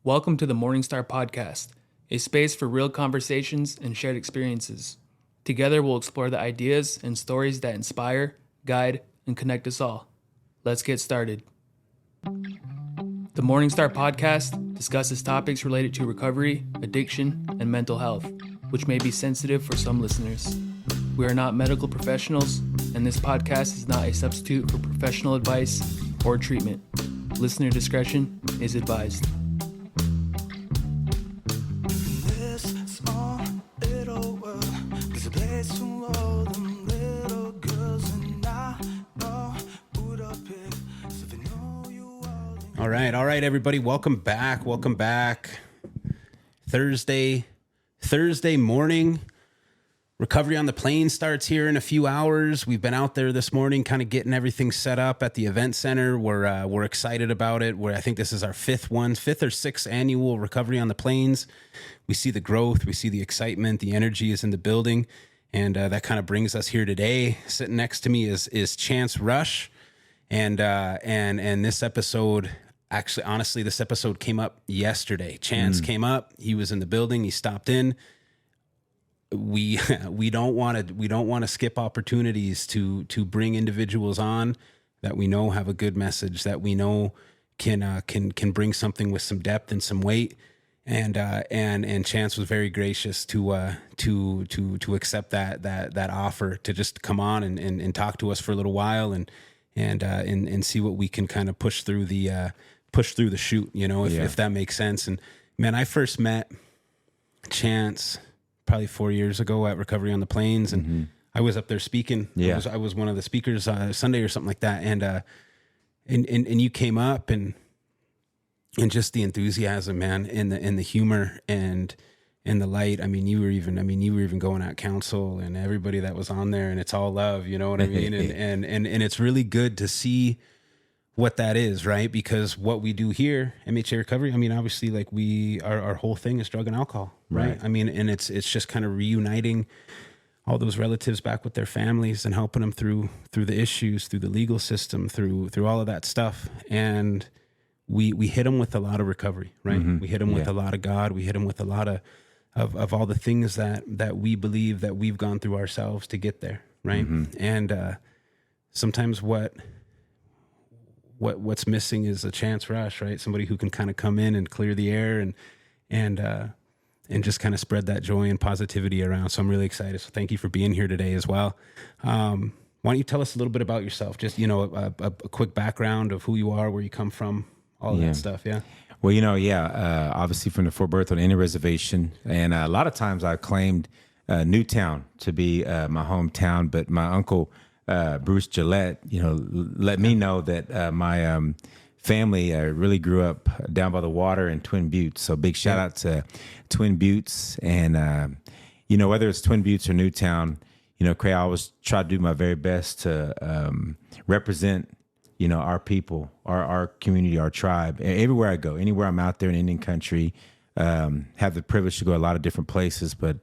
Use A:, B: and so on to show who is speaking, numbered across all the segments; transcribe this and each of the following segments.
A: Welcome to the MorningStar Podcast, a space for real conversations and shared experiences. Together, we'll explore the ideas and stories that inspire, guide, and connect us all. Let's get started. The MorningStar Podcast discusses topics related to recovery, addiction, and mental health, which may be sensitive for some listeners. We are not medical professionals, and this podcast is not a substitute for professional advice or treatment. Listener discretion is advised.
B: All right, everybody. Welcome back. Thursday morning. Recovery on the Plains starts here in a few hours. We've been out there this morning kind of getting everything set up at the event center. We're excited about it. I think this is our fifth or sixth annual Recovery on the Plains. We see the growth. We see the excitement. The energy is in the building. And that kind of brings us here today. Sitting next to me is Chance Rush. And this episode... Actually, honestly, this episode came up yesterday. Chance came up. He was in the building. He stopped in. We don't want to skip opportunities to bring individuals on that we know have a good message, that we know can bring something with some depth and some weight. And Chance was very gracious to accept that offer to just come on and talk to us for a little while and see what we can kind of push through the shoot, if that makes sense. And man, I first met Chance probably 4 years ago at Recovery on the Plains, and I was up there speaking. Yeah, I was one of the speakers Sunday or something like that, and you came up and just the enthusiasm, man, and the humor and the light. I mean, you were even going at counsel and everybody that was on there, and it's all love, you know what I mean? and it's really good to see what that is, right? Because what we do here, MHA Recovery, I mean, obviously, like our whole thing is drug and alcohol, right? I mean, and it's just kind of reuniting all those relatives back with their families and helping them through the issues, through the legal system, through all of that stuff. And we hit them with a lot of recovery, right? We hit them with a lot of God. We hit them with a lot of all the things that we believe that we've gone through ourselves to get there, right? And sometimes what's missing is a Chance Rush, right? Somebody who can kind of come in and clear the air and just kind of spread that joy and positivity around. So I'm really excited. So thank you for being here today as well. Why don't you tell us a little bit about yourself? Just, a quick background of who you are, where you come from, all of that stuff. Yeah.
C: Well, obviously from the Fort Berthold Indian Reservation. And a lot of times I claimed Newtown to be my hometown, but my uncle, Bruce Gillette, let me know that my family really grew up down by the water in Twin Buttes. So big shout out to Twin Buttes. And, whether it's Twin Buttes or Newtown, Craig, I always try to do my very best to represent, our people, our community, our tribe. Everywhere I go, anywhere I'm out there in Indian country, have the privilege to go a lot of different places. But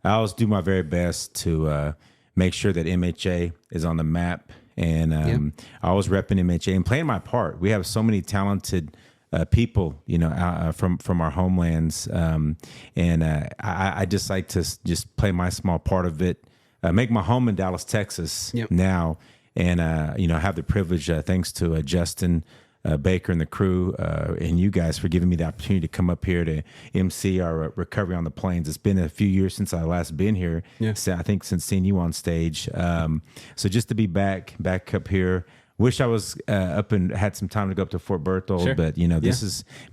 C: I always do my very best to make sure that MHA is on the map, and I was repping MHA and playing my part. We have so many talented people, from our homelands, and I just like to just play my small part of it, make my home in Dallas, Texas now, and have the privilege, thanks to Justin Baker and the crew, and you guys for giving me the opportunity to come up here to MC our Recovery on the Plains. It's been a few years since I last been here. So I think since seeing you on stage. So just to be back up here. Wish I was up and had some time to go up to Fort Berthold, but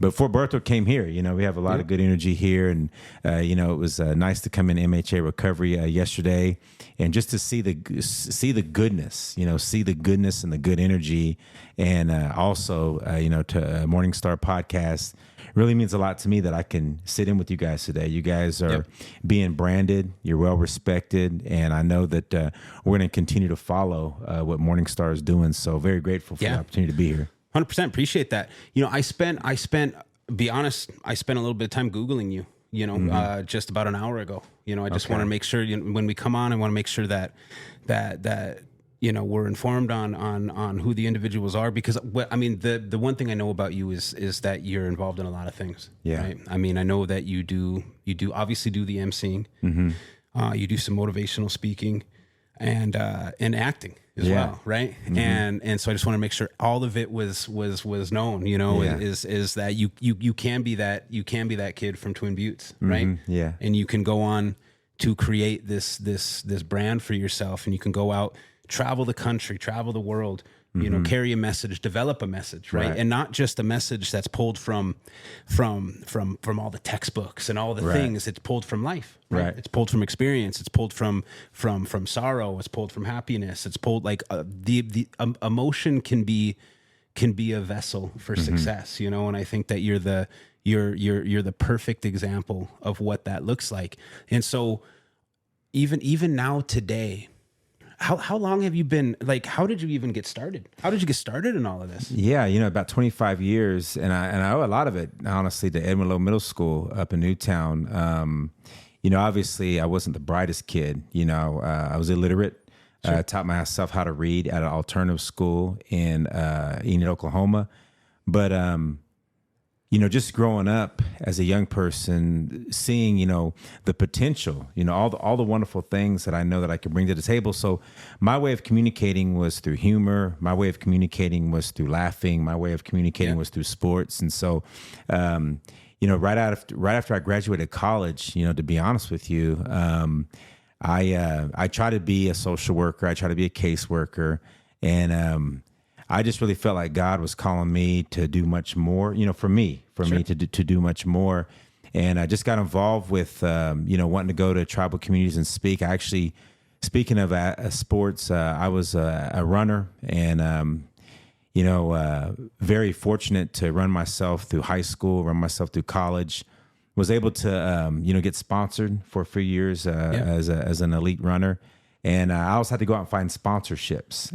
C: but Fort Berthold came here. We have a lot of good energy here, and it was nice to come in MHA Recovery yesterday, and just to see the goodness, see the goodness and the good energy, and also to MorningStar Podcast. Really means a lot to me that I can sit in with you guys today. You guys are being branded. You're well respected, and I know that we're going to continue to follow what MorningStar is doing. So very grateful for the opportunity to be here.
B: 100% appreciate that. I spent be honest, I spent a little bit of time Googling you. Just about an hour ago. I just want to make sure when we come on, I want to make sure that we're informed on who the individuals are, because the one thing I know about you is that you're involved in a lot of things.
C: Yeah.
B: Right? I mean, I know that you do obviously do the emceeing. You do some motivational speaking and acting as well. Right. And so I just want to make sure all of it was known, is that you can be that kid from Twin Buttes. Right.
C: Yeah.
B: And you can go on to create this brand for yourself, and you can go out, travel the country, travel the world, carry a message, develop a message, right? And not just a message that's pulled from all the textbooks and all the things. It's pulled from life, right? It's pulled from experience. It's pulled from sorrow. It's pulled from happiness. It's pulled the emotion can be a vessel for success, And I think that you're the perfect example of what that looks like. And so even now today, how long have you been, how did you even get started? How did you get started in all of this?
C: Yeah, about 25 years, and I owe a lot of it, honestly, to Edmund Lowe Middle School up in Newtown. Obviously, I wasn't the brightest kid. I was illiterate. Sure. Taught myself how to read at an alternative school in Enid, Oklahoma. But just growing up as a young person, seeing, the potential, all the wonderful things that I know that I could bring to the table. So my way of communicating was through humor. My way of communicating was through laughing. My way of communicating was through sports. And so, right after I graduated college, to be honest with you, I try to be a social worker. I try to be a caseworker, and I just really felt like God was calling me to do much more, for me to do much more. And I just got involved with, wanting to go to tribal communities and speak. I actually, speaking of sports, I was a runner, and, very fortunate to run myself through high school, run myself through college, was able to, get sponsored for a few years as an elite runner. And I always had to go out and find sponsorships,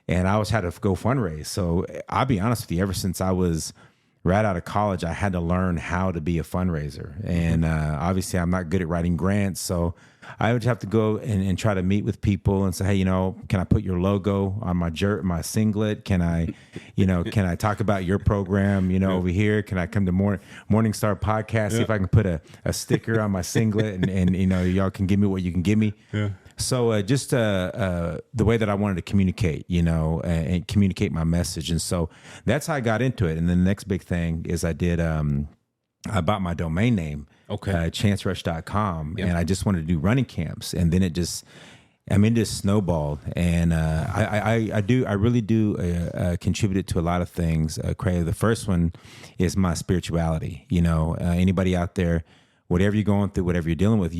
C: and I always had to go fundraise. So I'll be honest with you, ever since I was right out of college, I had to learn how to be a fundraiser. And obviously I'm not good at writing grants. So I would have to go and try to meet with people and say, hey, can I put your logo on my singlet? Can I, can I talk about your program, over here? Can I come to MorningStar Podcast, see if I can put a sticker on my singlet and y'all can give me what you can give me. Yeah. So just the way that I wanted to communicate, and communicate my message. And so that's how I got into it. And then the next big thing is I bought my domain name, chancerush.com. Yep. And I just wanted to do running camps. And then it just snowballed. And I really do contribute to a lot of things. Craig, the first one is my spirituality. Anybody out there, whatever you're going through, whatever you're dealing with,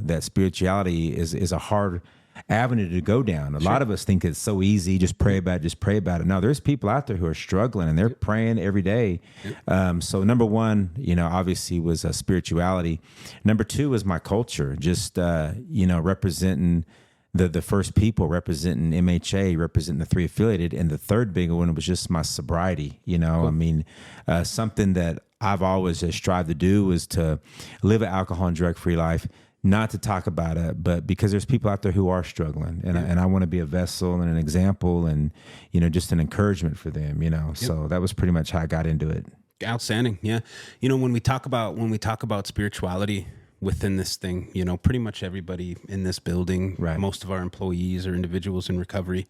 C: that spirituality is a hard avenue to go down. A lot of us think it's so easy, just pray about it. No, there's people out there who are struggling and they're praying every day. So number one, obviously was spirituality. Number two was my culture, just, representing the first people, representing MHA, representing the 3 affiliated. And the third big one was just my sobriety. Cool. Something that I've always strived to do was to live an alcohol and drug-free life, not to talk about it, but because there's people out there who are struggling, and I want to be a vessel and an example and, just an encouragement for them, So that was pretty much how I got into it.
B: Outstanding. Yeah. When we talk about spirituality within this thing, pretty much everybody in this building, most of our employees are individuals in recovery.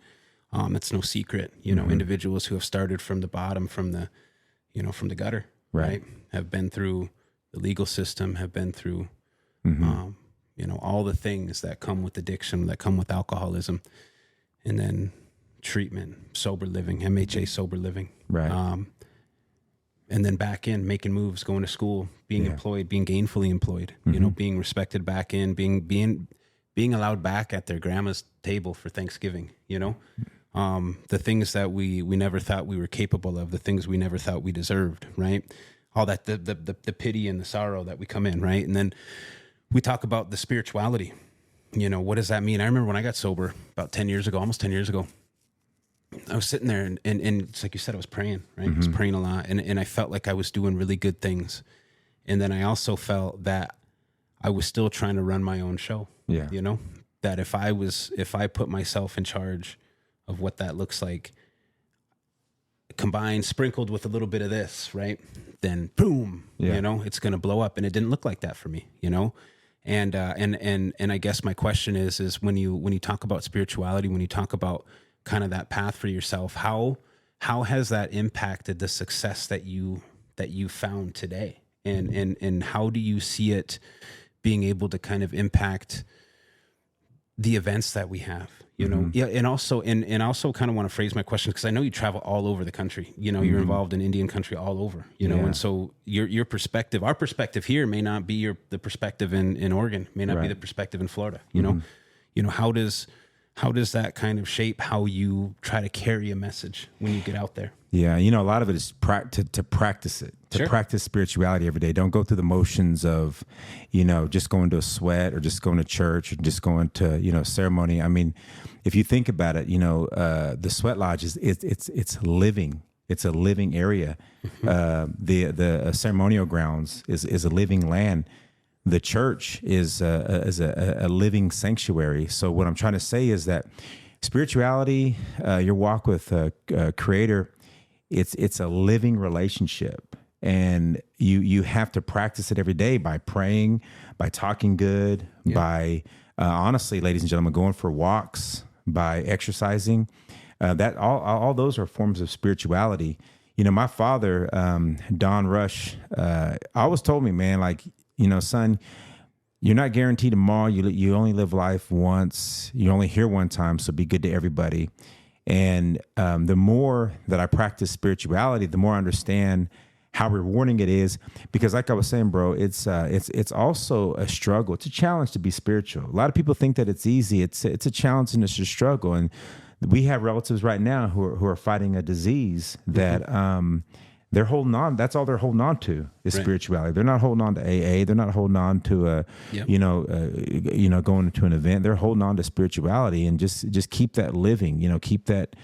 B: It's no secret, individuals who have started from the bottom, from the gutter. Right. Have been through the legal system, have been through, all the things that come with addiction, that come with alcoholism, and then treatment, sober living, MHA sober living. Right. And then back in, making moves, going to school, being employed, being gainfully employed, being respected back in, being allowed back at their grandma's table for Thanksgiving, the things that we never thought we were capable of, the things we never thought we deserved, right? All that, the pity and the sorrow that we come in, right? And then we talk about the spirituality. What does that mean? I remember when I got sober about 10 years ago, almost 10 years ago, I was sitting there and it's like you said, I was praying, right? I was praying a lot, and I felt like I was doing really good things. And then I also felt that I was still trying to run my own show, that if I put myself in charge of what that looks like, combined, sprinkled with a little bit of this, right? Then boom, it's going to blow up. And it didn't look like that for me, And I guess my question is when you talk about spirituality, when you talk about kind of that path for yourself, how has that impacted the success that you found today? And how do you see it being able to kind of impact the events that we have, Yeah. And also kind of want to phrase my question, because I know you travel all over the country, you're involved in Indian country all over, and so your perspective, our perspective here may not be the perspective in Oregon, may not be the perspective in Florida, how does that kind of shape how you try to carry a message when you get out there?
C: Yeah, a lot of it is to practice it, to practice spirituality every day. Don't go through the motions of, just going to a sweat or just going to church or just going to, ceremony. I mean, if you think about it, the sweat lodge it's living. It's a living area. The ceremonial grounds is a living land. The church is a living sanctuary. So what I'm trying to say is that spirituality, your walk with a Creator, it's a living relationship, and you have to practice it every day by praying, by talking good, by honestly, ladies and gentlemen, going for walks, by exercising. That all those are forms of spirituality. My father, Don Rush, always told me, man, like, son, you're not guaranteed tomorrow. You only live life once. You only here one time, so be good to everybody. And the more that I practice spirituality, the more I understand how rewarding it is. Because, like I was saying, bro, it's also a struggle. It's a challenge to be spiritual. A lot of people think that it's easy. It's a challenge and it's a struggle. And we have relatives right now who are fighting a disease that they're holding on. That's all they're holding on to is spirituality. They're not holding on to AA. They're not holding on to going into an event. They're holding on to spirituality and just keep that living. Keep that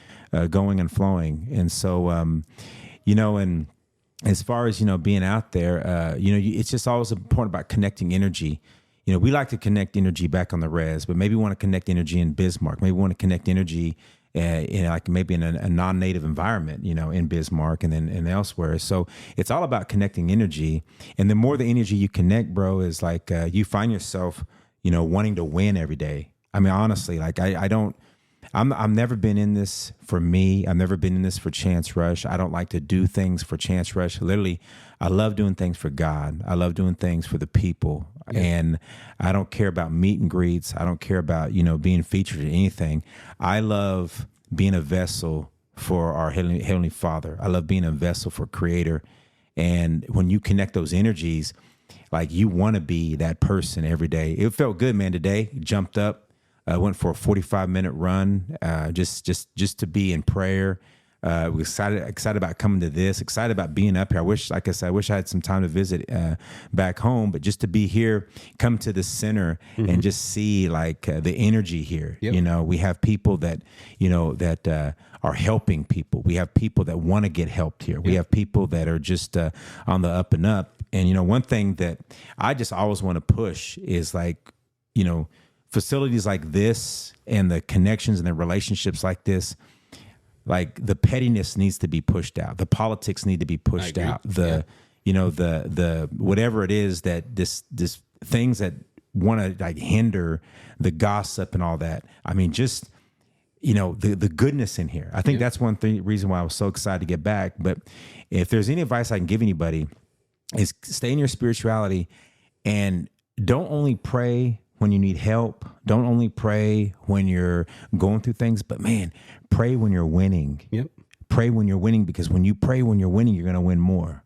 C: going and flowing. And so, and as far as being out there, it's just always important about connecting energy. We like to connect energy back on the res, but maybe we want to connect energy in Bismarck. Maybe we want to connect energy like maybe in a non-native environment, in Bismarck and elsewhere. So it's all about connecting energy. And the more the energy you connect, bro, is like you find yourself, wanting to win every day. I mean, honestly, like I've never been in this for me. I've never been in this for Chance Rush. I don't like to do things for Chance Rush. Literally, I love doing things for God. I love doing things for the people. Yeah. And I don't care about meet and greets. I don't care about, being featured in anything. I love being a vessel for our Heavenly Father. I love being a vessel for Creator. And when you connect those energies, like you want to be that person every day. It felt good, man. Today, jumped up, went for a 45-minute run, just to be in prayer. We're excited about coming to this, excited about being up here. I wish I had some time to visit back home, but just to be here, come to the center and just see like the energy here. Yep. We have people that, that are helping people. We have people that want to get helped here. Yep. We have people that are just on the up and up. And, one thing that I just always want to push is like, facilities like this and the connections and the relationships like this, like the pettiness needs to be pushed out. The politics need to be pushed out. The whatever it is that this things that want to like hinder the gossip and all that. I mean, just, the goodness in here. I think that's one reason why I was so excited to get back. But if there's any advice I can give anybody is stay in your spirituality and don't only pray when you need help. Don't only pray when you're going through things, but man, pray when you're winning. Yep. Pray when you're winning, because when you pray when you're winning, you're going to win more.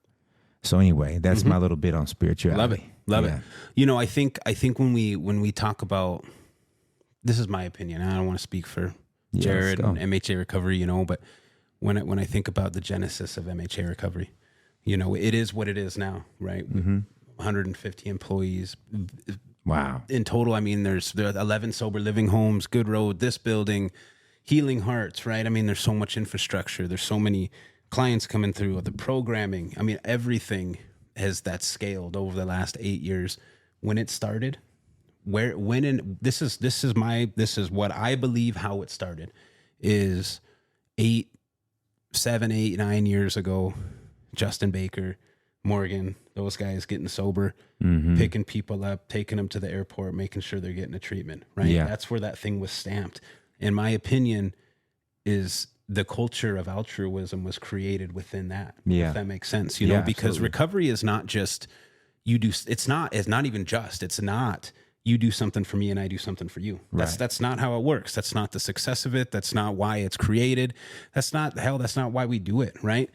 C: So anyway, that's my little bit on spirituality.
B: Love it. I think when we talk about, this is my opinion. I don't want to speak for Jared and MHA Recovery, but when I think about the genesis of MHA Recovery, it is what it is now, right? 150 employees.
C: Wow.
B: In total, I mean, there are 11 sober living homes, Good Road, this building, Healing Hearts, right? I mean, there's so much infrastructure. There's so many clients coming through, the programming. I mean, everything has that scaled over the last 8 years. When it started, this is what I believe how it started is 7, 8, 9 years ago. Justin Baker, Morgan, those guys getting sober, picking people up, taking them to the airport, making sure they're getting a treatment, right?
C: Yeah.
B: That's where that thing was stamped. In my opinion, is the culture of altruism was created within that.
C: Yeah.
B: If that makes sense, you know, because
C: absolutely.
B: recovery is not just it's not even just, it's not you do something for me and I do something for you. That's not how it works. That's not the success of it. That's not why it's created. That's not why we do it, right?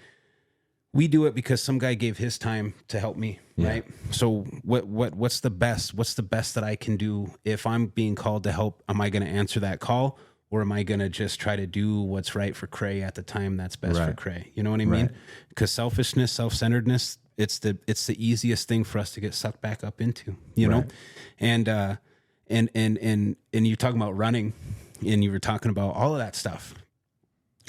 B: We do it because some guy gave his time to help me, right? So what's the best? What's the best that I can do if I'm being called to help? Am I going to answer that call, or am I going to just try to do what's right for Cray at the time that's best for Cray? You know what I mean? Because selfishness, self-centeredness, it's the easiest thing for us to get sucked back up into, you know? And you're talking about running, and you were talking about all of that stuff.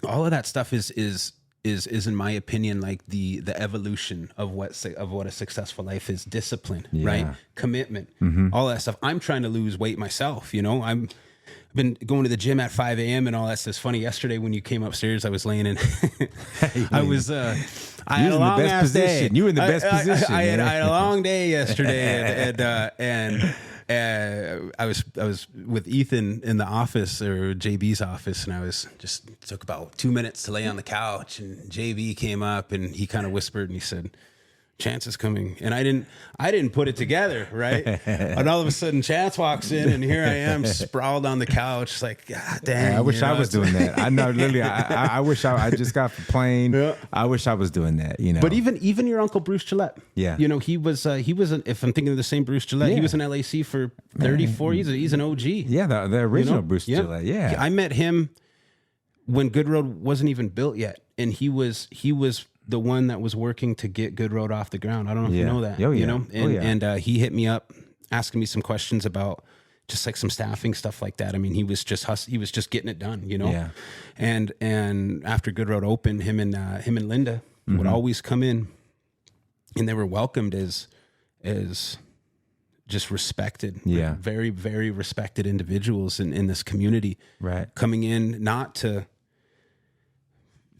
B: All of that stuff is in my opinion like the evolution of what a successful life is. Discipline, right? Commitment, all that stuff. I'm trying to lose weight myself, you know. I've been going to the gym at 5 a.m. and all that stuff. It's funny, yesterday when you came upstairs, I was laying in I was I had a long ass day.
C: You were in the best position.
B: I had a long day yesterday, and I was with Ethan in the office, or JB's office, and I was just took about 2 minutes to lay on the couch, and JB came up and he kind of whispered and he said, "Chance is coming," and I didn't put it together, right? And all of a sudden, Chance walks in, and here I am sprawled on the couch. It's like, God damn!
C: I wish I was doing that. I know, literally. I wish I just got off the plane.
B: Yeah.
C: I wish I was doing that. You know.
B: But even your uncle Bruce Gillette, you know, he was if I'm thinking of the same Bruce Gillette, he was in LAC for 34 years. He's an OG.
C: Yeah, the original, you know? Bruce Gillette. Yeah,
B: I met him when Good Road wasn't even built yet, and he was the one that was working to get Good Road off the ground. I don't know if you know that, you know, and he hit me up asking me some questions about just like some staffing stuff like that. I mean, he was just getting it done, you know?
C: Yeah.
B: And after Good Road opened, him and Linda would always come in, and they were welcomed as just respected, very, very respected individuals in this community,
C: right?
B: Coming in not to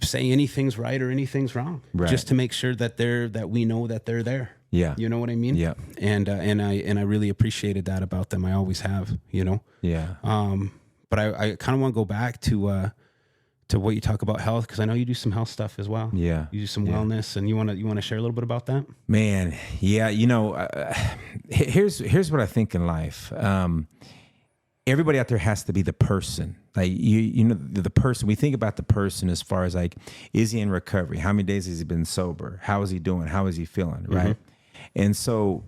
B: say anything's right or anything's wrong, just to make sure that we know that they're there.
C: Yeah.
B: You know what I mean?
C: Yeah.
B: And I really appreciated that about them. I always have, you know?
C: Yeah.
B: But I kind of want to go back to what you talk about health, because I know you do some health stuff as well. Yeah. You do some wellness, and you want to share a little bit about that?
C: Man. Yeah. You know, here's what I think in life. Everybody out there has to be the person. Like you know, the person. We think about the person as far as like, is he in recovery? How many days has he been sober? How is he doing? How is he feeling? Right. And so,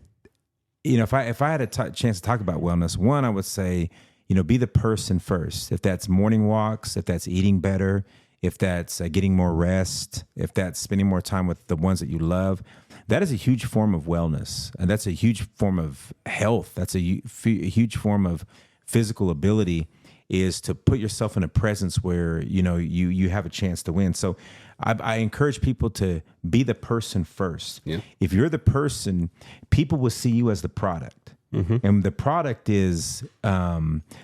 C: you know, if I had a chance to talk about wellness, one, I would say, you know, be the person first. If that's morning walks, if that's eating better, if that's getting more rest, if that's spending more time with the ones that you love, that is a huge form of wellness, and that's a huge form of health. That's a huge form of physical ability, is to put yourself in a presence where, you know, you have a chance to win. So I encourage people to be the person first. Yeah. If you're the person, people will see you as the product. And the product is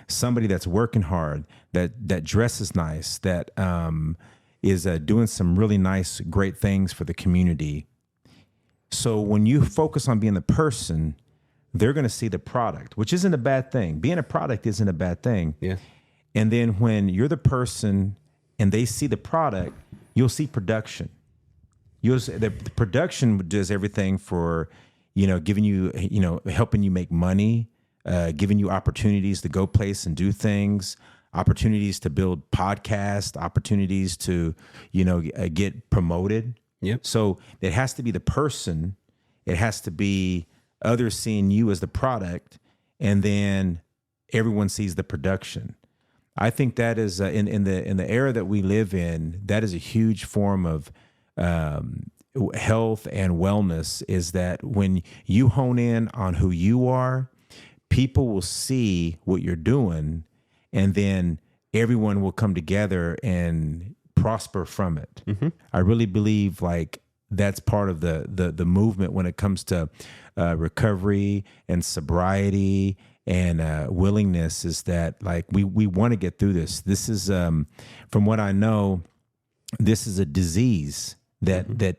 C: somebody that's working hard, that dresses nice, that is doing some really nice, great things for the community. So when you focus on being the person, they're going to see the product, which isn't a bad thing. Being a product isn't a bad thing. Yeah. And then when you're the person and they see the product, you'll see production. The production does everything for, you know, giving you, you know, helping you make money, giving you opportunities to go place and do things, opportunities to build podcasts, opportunities to, you know, get promoted. Yep. So it has to be the person. It has to be others seeing you as the product, and then everyone sees the production. I think that is in the era that we live in, that is a huge form of health and wellness, is that when you hone in on who you are, people will see what you're doing, and then everyone will come together and prosper from it. I really believe like that's part of the movement when it comes to recovery and sobriety and willingness is that like we want to get through this. This is from what I know, this is a disease that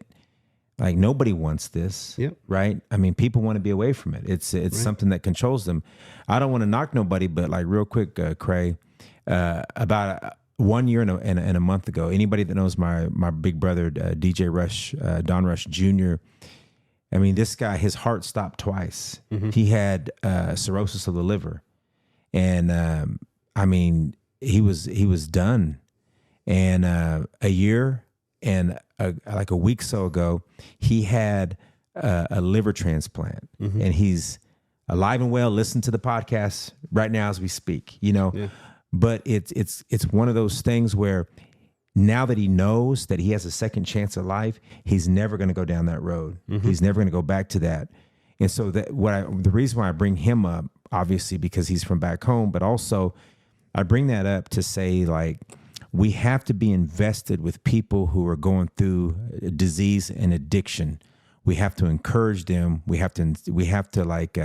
C: like nobody wants this, right? I mean, people want to be away from it. It's something that controls them. I don't want to knock nobody, but like real quick, Cray, about 1 year and a month ago, anybody that knows my big brother, DJ Rush, Don Rush Jr., I mean, this guy, his heart stopped twice. He had cirrhosis of the liver, and I mean, he was done. And a year and like a week so ago, he had a liver transplant, and he's alive and well. Listen to the podcast right now as we speak. You know, but it's one of those things where now that he knows that he has a second chance at life, he's never going to go down that road. He's never going to go back to that. And so the reason why I bring him up, obviously because he's from back home, but also I bring that up to say like we have to be invested with people who are going through disease and addiction. We have to encourage them. We have to like.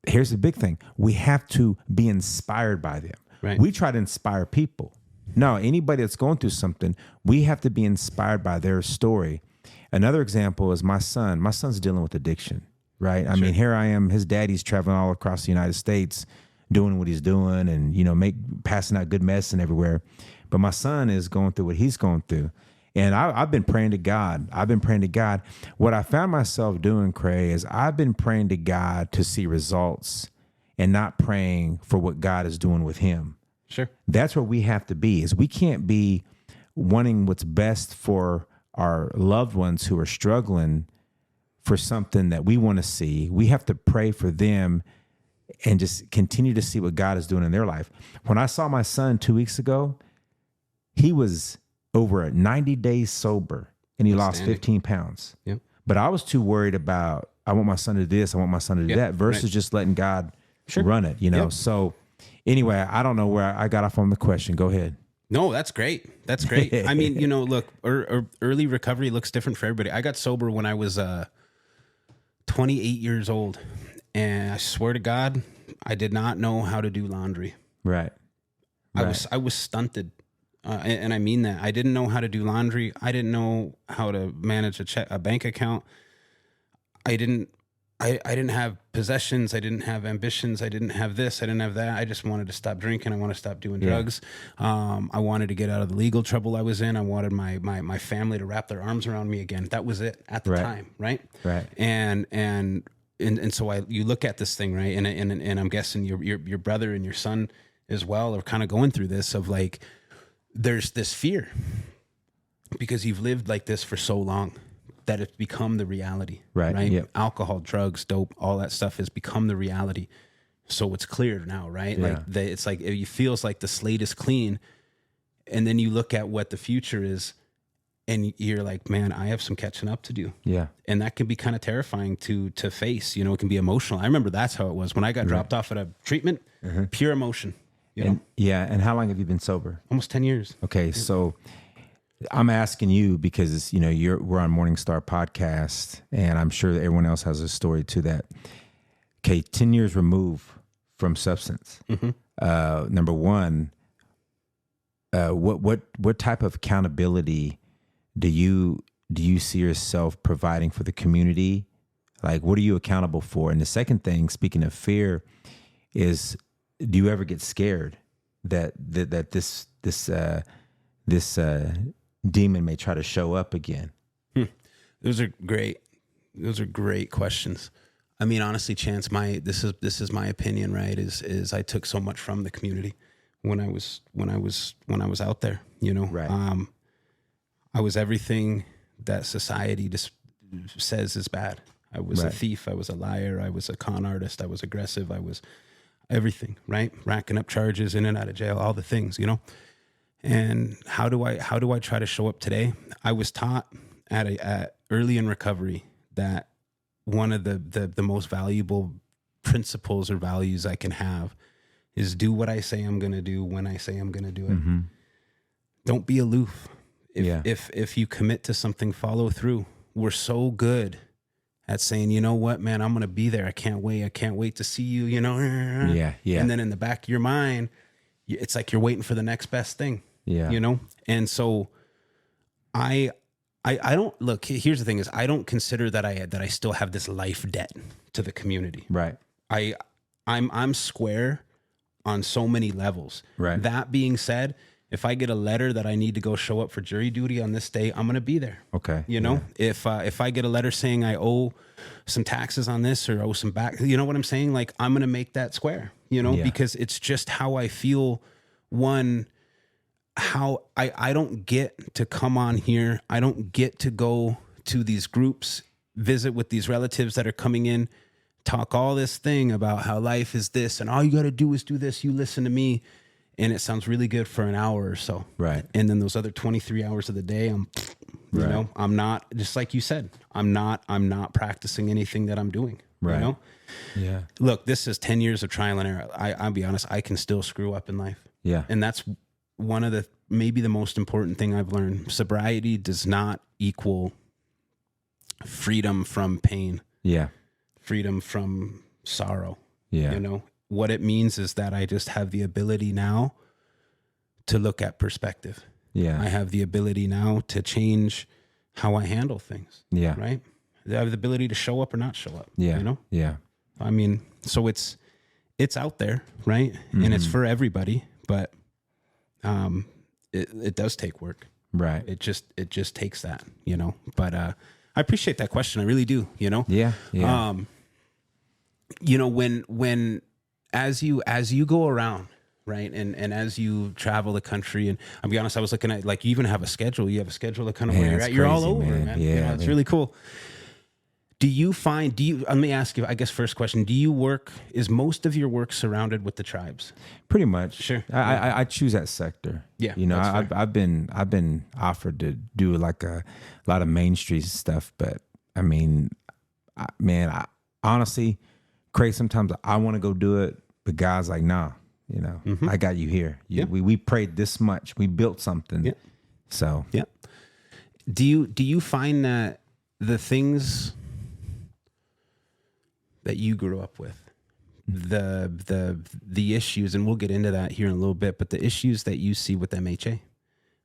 C: Here's the big thing: we have to be inspired by them.
B: Right.
C: We try to inspire people. No, anybody that's going through something, we have to be inspired by their story. Another example is my son. My son's dealing with addiction, right? I mean, here I am. His daddy's traveling all across the United States, doing what he's doing, and passing out good medicine everywhere. But my son is going through what he's going through, and I've been praying to God. What I found myself doing, Cray, is I've been praying to God to see results, and not praying for what God is doing with him.
B: Sure.
C: That's where we have to be, is we can't be wanting what's best for our loved ones who are struggling for something that we want to see. We have to pray for them and just continue to see what God is doing in their life. When I saw my son 2 weeks ago, he was over 90 days sober and he lost 15 pounds.
B: Yep.
C: But I was too worried about, I want my son to do this, I want my son to do that, versus just letting God run it, So anyway, I don't know where I got off on the question. Go ahead.
B: No, that's great. That's great. I mean, look, early recovery looks different for everybody. I got sober when I was 28 years old, and I swear to God, I did not know how to do laundry.
C: Right.
B: I was stunted, and I mean that. I didn't know how to do laundry. I didn't know how to manage a bank account. I didn't have possessions. I didn't have ambitions. I didn't have this. I didn't have that. I just wanted to stop drinking. I wanted to stop doing drugs. I wanted to get out of the legal trouble I was in. I wanted my family to wrap their arms around me again. That was it at the time, right?
C: Right.
B: And so you look at this thing, right? And I'm guessing your brother and your son as well are kind of going through this of like, there's this fear because you've lived like this for so long. That it's become the reality, right?
C: Yep.
B: Alcohol, drugs, dope, all that stuff has become the reality. So it's clear now, right?
C: Yeah.
B: Like it's like it feels like the slate is clean, and then you look at what the future is, and you're like, man, I have some catching up to do.
C: Yeah,
B: and that can be kind of terrifying to face. It can be emotional. I remember that's how it was when I got dropped off at a treatment. Pure emotion.
C: And how long have you been sober?
B: Almost 10 years.
C: Okay, so I'm asking you because we're on MorningStar Podcast, and I'm sure that everyone else has a story to that. Okay, 10 years removed from substance. Number one, what type of accountability do you see yourself providing for the community? Like, what are you accountable for? And the second thing, speaking of fear, is do you ever get scared that this demon may try to show up again?
B: Those are great questions. I mean, honestly, Chance, this is my opinion, right? Is I took so much from the community when I was out there,
C: Right.
B: I was everything that society just says is bad. I was a thief. I was a liar. I was a con artist. I was aggressive. I was everything, right? Racking up charges, in and out of jail, all the things, And how do I try to show up today? I was taught at early in recovery that one of the most valuable principles or values I can have is do what I say I'm going to do when I say I'm going to do it. Don't be aloof. If you commit to something, follow through. We're so good at saying, you know what, man, I'm going to be there. I can't wait. I can't wait to see you,
C: Yeah.
B: And then in the back of your mind, it's like you're waiting for the next best thing.
C: Yeah.
B: And so I don't look, here's the thing is I don't consider that I still have this life debt to the community.
C: Right.
B: I'm square on so many levels.
C: Right.
B: That being said, if I get a letter that I need to go show up for jury duty on this day, I'm going to be there.
C: Okay.
B: If I get a letter saying I owe some taxes on this or owe some back, you know what I'm saying? Like I'm going to make that square, because it's just how I feel. One, how I don't get to come on here. I don't get to go to these groups, visit with these relatives that are coming in, talk all this thing about how life is this and all you got to do is do this. You listen to me. And it sounds really good for an hour or so.
C: Right.
B: And then those other 23 hours of the day, I'm not, just like you said, I'm not practicing anything that I'm doing.
C: Right. Yeah.
B: Look, this is 10 years of trial and error. I'll be honest, I can still screw up in life.
C: Yeah.
B: And that's one of maybe the most important thing I've learned. Sobriety does not equal freedom from pain.
C: Yeah.
B: Freedom from sorrow.
C: Yeah.
B: What it means is that I just have the ability now to look at perspective.
C: Yeah.
B: I have the ability now to change how I handle things.
C: Yeah.
B: Right. I have the ability to show up or not show up.
C: Yeah. Yeah.
B: I mean, so it's out there, right? Mm-hmm. And it's for everybody, but it does take work.
C: Right.
B: It just takes that, but I appreciate that question. I really do,
C: Yeah. Yeah.
B: When as you go around, right, and as you travel the country, and I'll be honest, I was looking at, like, you even have a schedule. You have a schedule of kind of where you're at. You're all over, man.
C: Yeah,
B: it's really cool. Let me ask you, I guess, first question, is most of your work surrounded with the tribes?
C: Pretty much.
B: Sure.
C: I choose that sector.
B: Yeah.
C: I've been offered to do like a lot of Main Street stuff, but I mean, honestly, Craig, sometimes I want to go do it, but God's like, nah,
B: Mm-hmm.
C: I got you here. We prayed this much. We built something.
B: Yeah.
C: So,
B: yeah. Do you find that the things that you grew up with, the issues, and we'll get into that here in a little bit, but the issues that you see with MHA,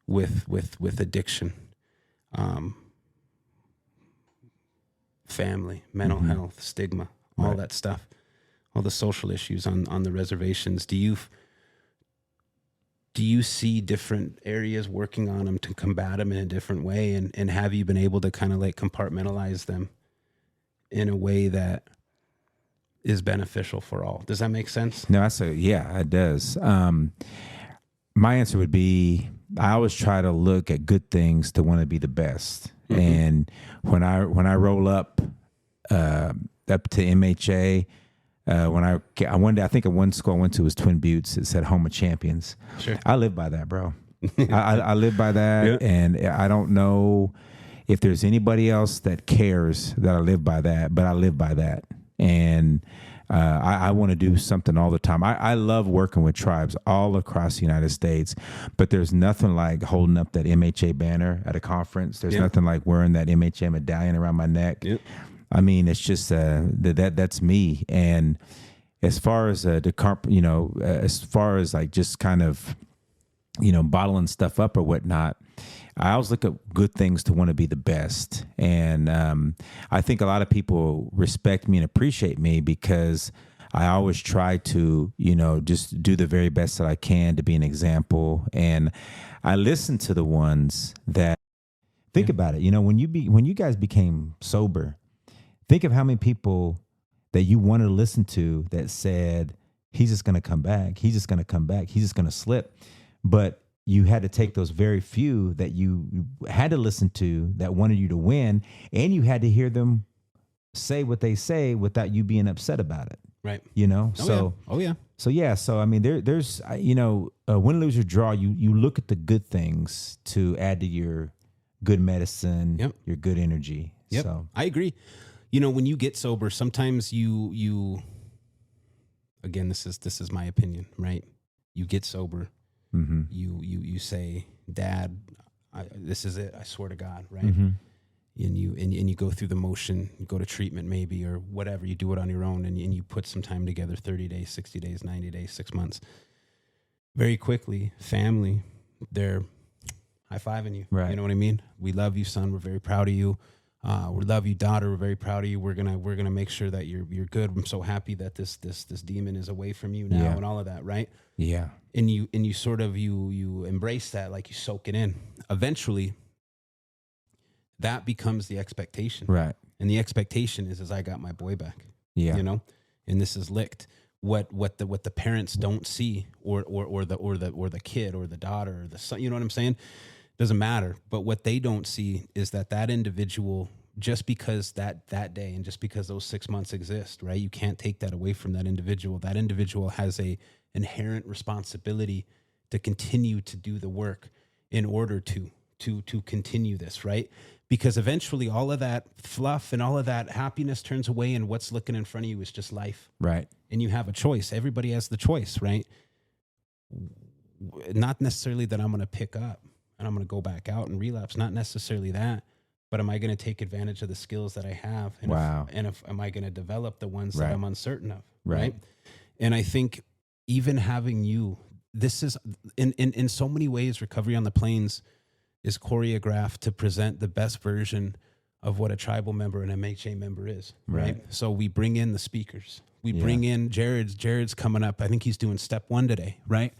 B: with addiction, family, mental
C: Mm-hmm.
B: health, stigma, all that stuff, all the social issues on the reservations, do you see different areas working on them to combat them in a different way? And have you been able to kind of like compartmentalize them in a way that is beneficial for all? Does that make sense?
C: No, it does. My answer would be, I always try to look at good things to want to be the best. Mm-hmm. And when I roll up to MHA, one day, I think at one school I went to was Twin Buttes. It said Home of Champions.
B: Sure.
C: I live by that, bro. I live by that. Yeah. And I don't know if there's anybody else that cares that I live by that, but I live by that. And I want to do something all the time. I love working with tribes all across the United States, but there's nothing like holding up that MHA banner at a conference. There's nothing like wearing that MHA medallion around my neck. Yep. I mean, it's just that's me. And as far as as far as like just kind of, bottling stuff up or whatnot, I always look at good things to want to be the best. And I think a lot of people respect me and appreciate me because I always try to, just do the very best that I can to be an example. And I listen to the ones that think about it. When you guys became sober, think of how many people that you wanted to listen to that said, he's just going to come back. He's just going to come back. He's just going to slip. But you had to take those very few that you had to listen to that wanted you to win, and you had to hear them say what they say without you being upset about it.
B: Right.
C: So I mean, there's win, lose, or draw. You look at the good things to add to your good medicine, your good energy.
B: Yep.
C: So
B: I agree. When you get sober, sometimes you again, this is my opinion, right? You get sober. Mm-hmm. You say, Dad, this is it. I swear to God, right? Mm-hmm. and you go through the motion, you go to treatment maybe, or whatever, you do it on your own, and you put some time together, 30 days, 60 days, 90 days, 6 months. Very quickly, family, they're high-fiving you.
C: Right.
B: You know what I mean? We love you, son. We're very proud of you. We love you, daughter. We're very proud of you. We're gonna make sure that you're good. I'm so happy that this demon is away from you now, and all of that, right?
C: Yeah.
B: And you sort of you embrace that, like you soak it in. Eventually, that becomes the expectation,
C: Right.
B: and the expectation is I got my boy back.
C: Yeah.
B: You know, and this is licked. What the parents don't see, or the kid or the daughter or the son, you know what I'm saying? Doesn't matter. But what they don't see is that individual, just because that day and just because those 6 months exist, right? You can't take that away from that individual. That individual has a inherent responsibility to continue to do the work in order to continue this, right? Because eventually all of that fluff and all of that happiness turns away, and what's looking in front of you is just life.
C: Right.
B: And you have a choice. Everybody has the choice, right? Not necessarily that I'm going to pick up and I'm going to go back out and relapse. Not necessarily that, but am I going to take advantage of the skills that I have? And
C: Wow.
B: if am I going to develop the ones
C: Right.
B: that I'm uncertain of?
C: Right.
B: And I think even having you, this is in so many ways, Recovery on the Plains is choreographed to present the best version of what a tribal member and MHA member is. Right. So we bring in the speakers. We bring in Jared's coming up. I think he's doing step 1 today. Right.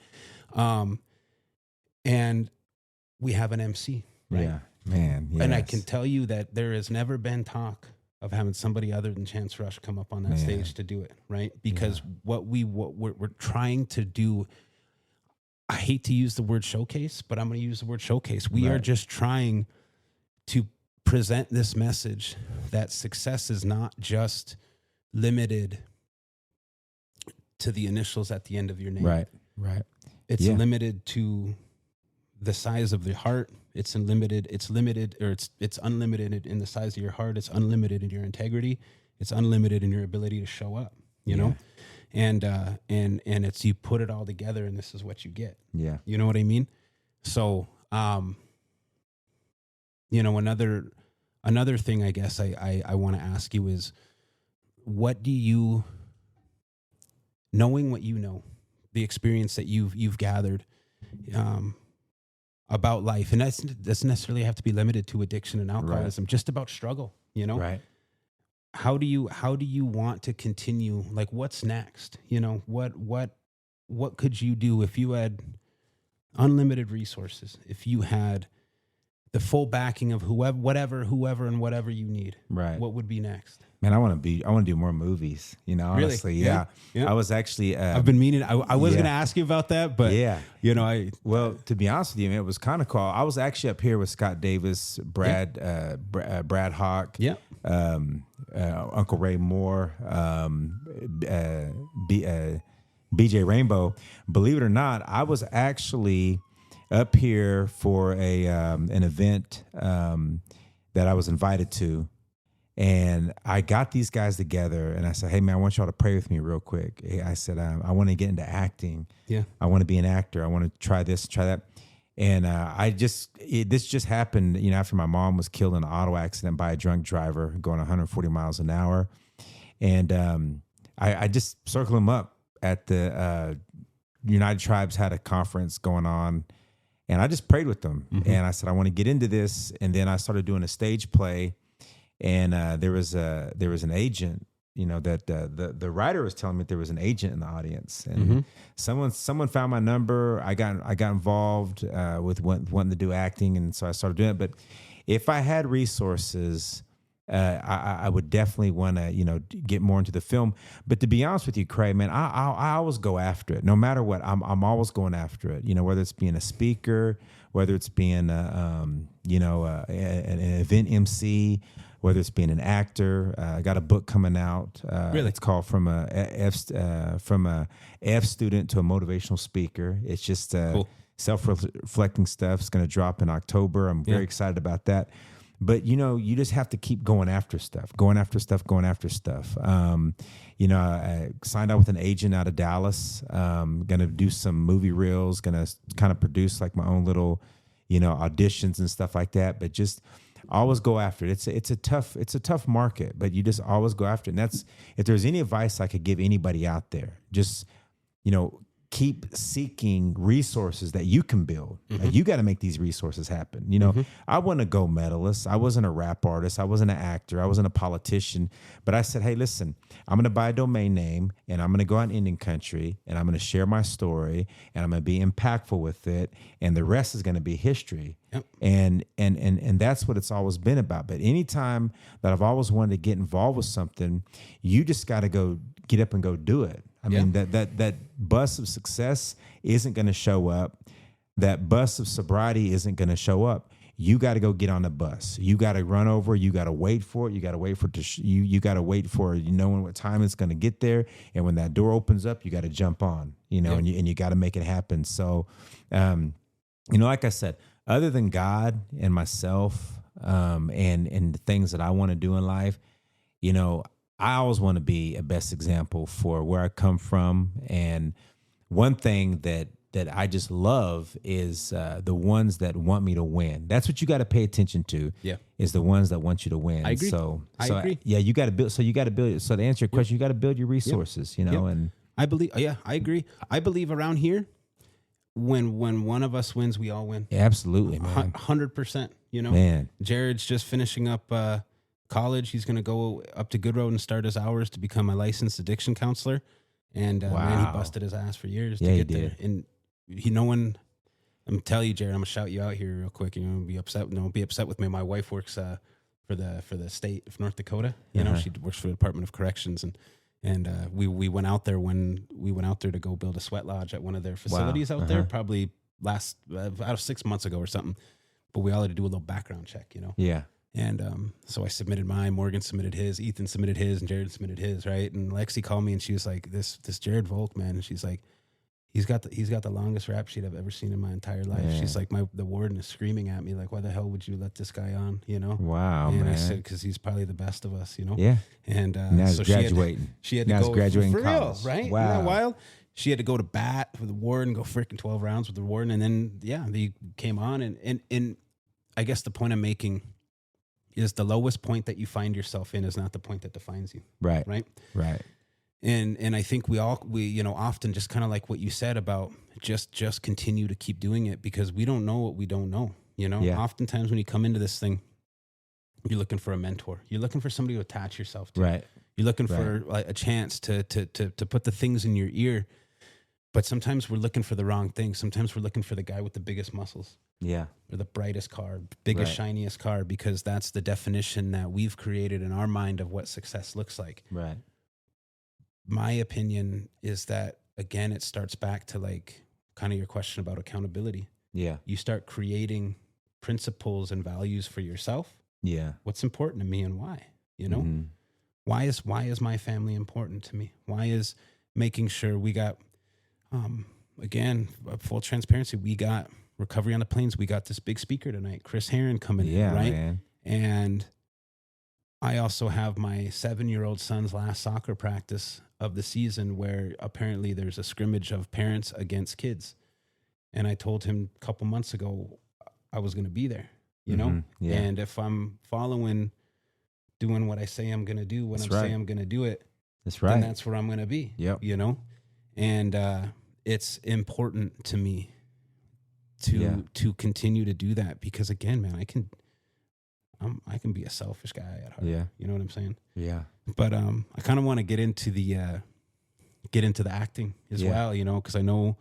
B: And we have an MC. Right.
C: Yeah. Man. Yes.
B: And I can tell you that there has never been talk of having somebody other than Chance Rush come up on that stage to do it. Right. Because what we're trying to do, I hate to use the word showcase, but I'm going to use the word showcase. We are just trying to present this message that success is not just limited to the initials at the end of your name.
C: Right. Right.
B: It's limited to the size of the heart. It's unlimited in the size of your heart. It's unlimited in your integrity. It's unlimited in your ability to show up, you know? And it's, you put it all together and this is what you get.
C: Yeah.
B: You know what I mean? So, you know, another thing I guess I want to ask you is, what do you, knowing what you know, the experience that you've gathered, about life, and that doesn't necessarily have to be limited to addiction and alcoholism, just about struggle, you know?
C: Right.
B: How do you want to continue? Like, what's next? You know, what could you do if you had unlimited resources, if you had the full backing of whoever and whatever you need?
C: Right.
B: What would be next?
C: Man, I want to do more movies, you know, honestly.
B: Really?
C: Yeah. I was actually,
B: I've been meaning, I was going to ask you about that, but you know,
C: to be honest with you, man, it was kind of cool. I was actually up here with Scott Davis, Brad Hawk, Uncle Ray Moore, BJ Rainbow. Believe it or not, I was actually up here for an event that I was invited to. And I got these guys together and I said, hey, man, I want y'all to pray with me real quick. I said, I want to get into acting. Yeah. I want to be an actor. I want to try this, try that. And this just happened, you know, after my mom was killed in an auto accident by a drunk driver going 140 miles an hour. And I just circled him up at the United Tribes had a conference going on. And I just prayed with them. Mm-hmm. And I said, I want to get into this. And then I started doing a stage play. And there was an agent, you know, that the writer was telling me that there was an agent in the audience, and someone found my number. I got involved with wanting to do acting, and so I started doing it. But if I had resources, I would definitely want to, you know, get more into the film. But to be honest with you, Craig, man, I always go after it. No matter what, I'm always going after it. You know, whether it's being a speaker, whether it's being an event MC, whether it's being an actor. I got a book coming out. Really? It's called From a F Student to a Motivational Speaker. It's just cool. Self-reflecting stuff. It's going to drop in October. I'm very excited about that. But, you know, you just have to keep going after stuff. You know, I signed up with an agent out of Dallas. Going to do some movie reels, going to kind of produce like my own little, you know, auditions and stuff like that. But just always go after it. It's a tough market, but you just always go after it. And that's, if there's any advice I could give anybody out there, just, keep seeking resources that you can build. Like, you got to make these resources happen. I wasn't a gold medalist. I wasn't a rap artist. I wasn't an actor. I wasn't a politician. But I said, hey, listen, I'm going to buy a domain name, and I'm going to go out in Indian country, and I'm going to share my story, and I'm going to be impactful with it, and the rest is going to be history. Yep. And that's what it's always been about. But anytime that I've always wanted to get involved with something, you just got to go get up and go do it. I mean, that bus of success isn't going to show up. That bus of sobriety isn't going to show up. You got to go get on the bus. You got to run over. You got to wait for it. You got to wait for it you got to wait for knowing what time it's going to get there. And when that door opens up, you got to jump on. And you got to make it happen. So, like I said, other than God and myself, and the things that I want to do in life, I always want to be a best example for where I come from. And one thing that I just love is the ones that want me to win. That's what you got to pay attention to. Yeah, is the ones that want you to win.
B: I agree. I agree.
C: You got to build. So you got to build. So to answer your question, you got to build your resources. And
B: I believe. Yeah, I agree. I believe around here, when one of us wins, we all win.
C: Yeah, absolutely, man.
B: 100%.
C: Man,
B: Jared's just finishing up college. He's going to go up to Good Road and start his hours to become a licensed addiction counselor. And man, he busted his ass for years to get there. And I'm telling you, Jared, I'm gonna shout you out here real quick. Be upset. Don't be upset with me. My wife works for the state of North Dakota. She works for the Department of Corrections, and we went out there to go build a sweat lodge at one of their facilities out there, probably last about 6 months ago or something. But we all had to do a little background check,
C: Yeah.
B: And so I submitted mine, Morgan submitted his, Ethan submitted his, and Jared submitted his, right? And Lexi called me and she was like, this Jared Volk, man. And she's like, he's got the longest rap sheet I've ever seen in my entire life. Yeah. She's like, the warden is screaming at me like, why the hell would you let this guy on,
C: Wow,
B: and
C: man.
B: I said, because he's probably the best of us,
C: Yeah.
B: And
C: now he's graduating.
B: She had to go
C: graduating
B: for
C: college.
B: real, right?
C: Wow.
B: Isn't that wild? She had to go to bat with the warden, go freaking 12 rounds with the warden. And then, they came on. And I guess the point I'm making is the lowest point that you find yourself in is not the point that defines you.
C: Right.
B: Right.
C: Right.
B: And I think we often just kind of like what you said about just continue to keep doing it because we don't know what we don't know.
C: Yeah.
B: Oftentimes when you come into this thing, you're looking for a mentor. You're looking for somebody to attach yourself to.
C: Right.
B: You're looking for a chance to put the things in your ear. But sometimes we're looking for the wrong thing. Sometimes we're looking for the guy with the biggest muscles.
C: Yeah.
B: Or the brightest car, biggest, shiniest car, because that's the definition that we've created in our mind of what success looks like.
C: Right.
B: My opinion is that, again, it starts back to like kind of your question about accountability.
C: Yeah.
B: You start creating principles and values for yourself.
C: Yeah.
B: What's important to me and why,
C: Mm-hmm.
B: Why is my family important to me? Why is making sure we got, again, full transparency, we got Recovery on the Plains. We got this big speaker tonight, Chris Herron, coming in, right?
C: Man.
B: And I also have my 7-year-old son's last soccer practice of the season where apparently there's a scrimmage of parents against kids. And I told him a couple months ago I was going to be there,
C: Yeah.
B: And if I'm doing what I say I'm going to do, when saying I'm going to do it,
C: that's right.
B: then that's where I'm going to be,
C: Yep.
B: And it's important to me to continue to do that because again, man, I can be a selfish guy at heart.
C: Yeah.
B: You know what I'm saying?
C: Yeah.
B: But I kind of want to get into the acting as well, because I know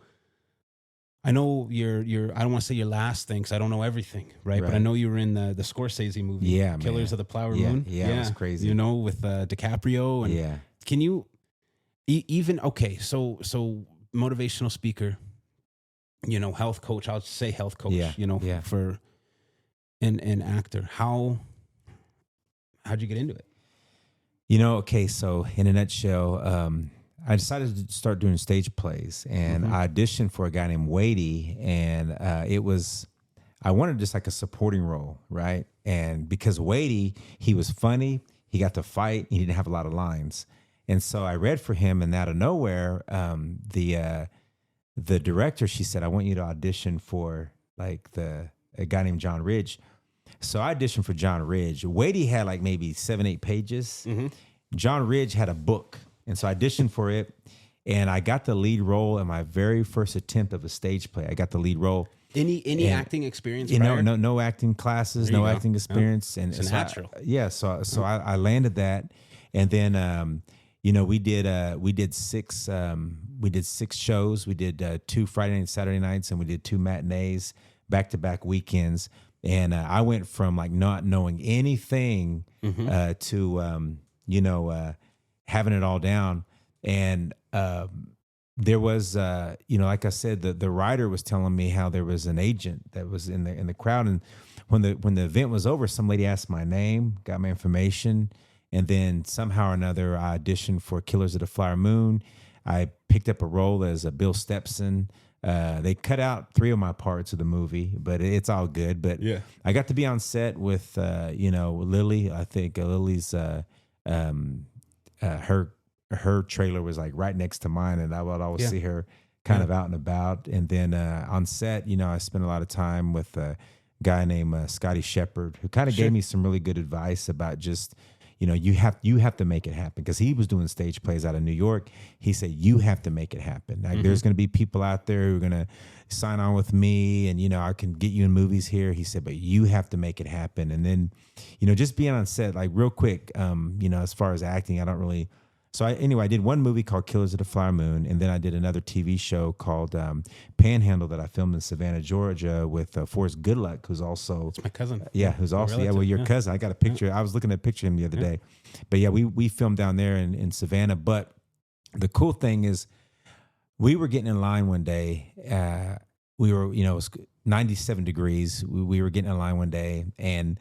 B: you're I don't want to say your last thing because I don't know everything, right? But I know you were in the Scorsese movie, Killers of the Flower Moon.
C: Yeah, it was crazy.
B: With DiCaprio and can you even so motivational speaker, health coach, I'll say health coach, for an actor. How'd you get into it?
C: Okay, so in a nutshell, I decided to start doing stage plays, and I auditioned for a guy named Wadey, and I wanted just like a supporting role, right? And because Wadey, he was funny, he got to fight, he didn't have a lot of lines. And so I read for him, and out of nowhere, the director, she said, I want you to audition for like a guy named John Ridge. So I auditioned for John Ridge. Wadey had like maybe 7-8 pages. John Ridge had a book. And so I auditioned for it. And I got the lead role in my very first attempt of a stage play. I got the lead role.
B: Any acting experience?
C: You know, no acting classes, no acting experience. And
B: it's
C: so
B: natural.
C: I landed that. And then, you know, we did 6 shows. We did 2 Friday and Saturday nights, and we did 2 matinees, back-to-back weekends. And I went from like not knowing anything to, you know, having it all down. And there was, you know, like I said, the writer was telling me how there was an agent that was in the crowd. And when the event was over, some lady asked my name, got my information. And then somehow or another, I auditioned for Killers of the Flower Moon. I picked up a role as a Bill Stepson. They cut out 3 of my parts of the movie, but it's all good. But I got to be on set with, you know, Lily. I think Lily's, her trailer was like right next to mine, and I would always see her kind of out and about. And then on set, you know, I spent a lot of time with a guy named Scotty Shepard, who kind of gave me some really good advice about just, you know, you have to make it happen, because he was doing stage plays out of New York. He said, you have to make it happen. Like, there's going to be people out there who are going to sign on with me, and, you know, I can get you in movies here. He said, but you have to make it happen. And then, you know, just being on set, like real quick, you know, as far as acting, I don't really. So I did one movie called Killers of the Flower Moon, and then I did another TV show called Panhandle that I filmed in Savannah, Georgia, with Forrest Goodluck, who's also
B: my cousin.
C: Yeah, who's also your cousin. I got a picture. I was looking at a picture of him the other day, but yeah, we filmed down there in Savannah. But the cool thing is, we were getting in line one day. We were, you know, it was 97 degrees. We were getting in line one day, and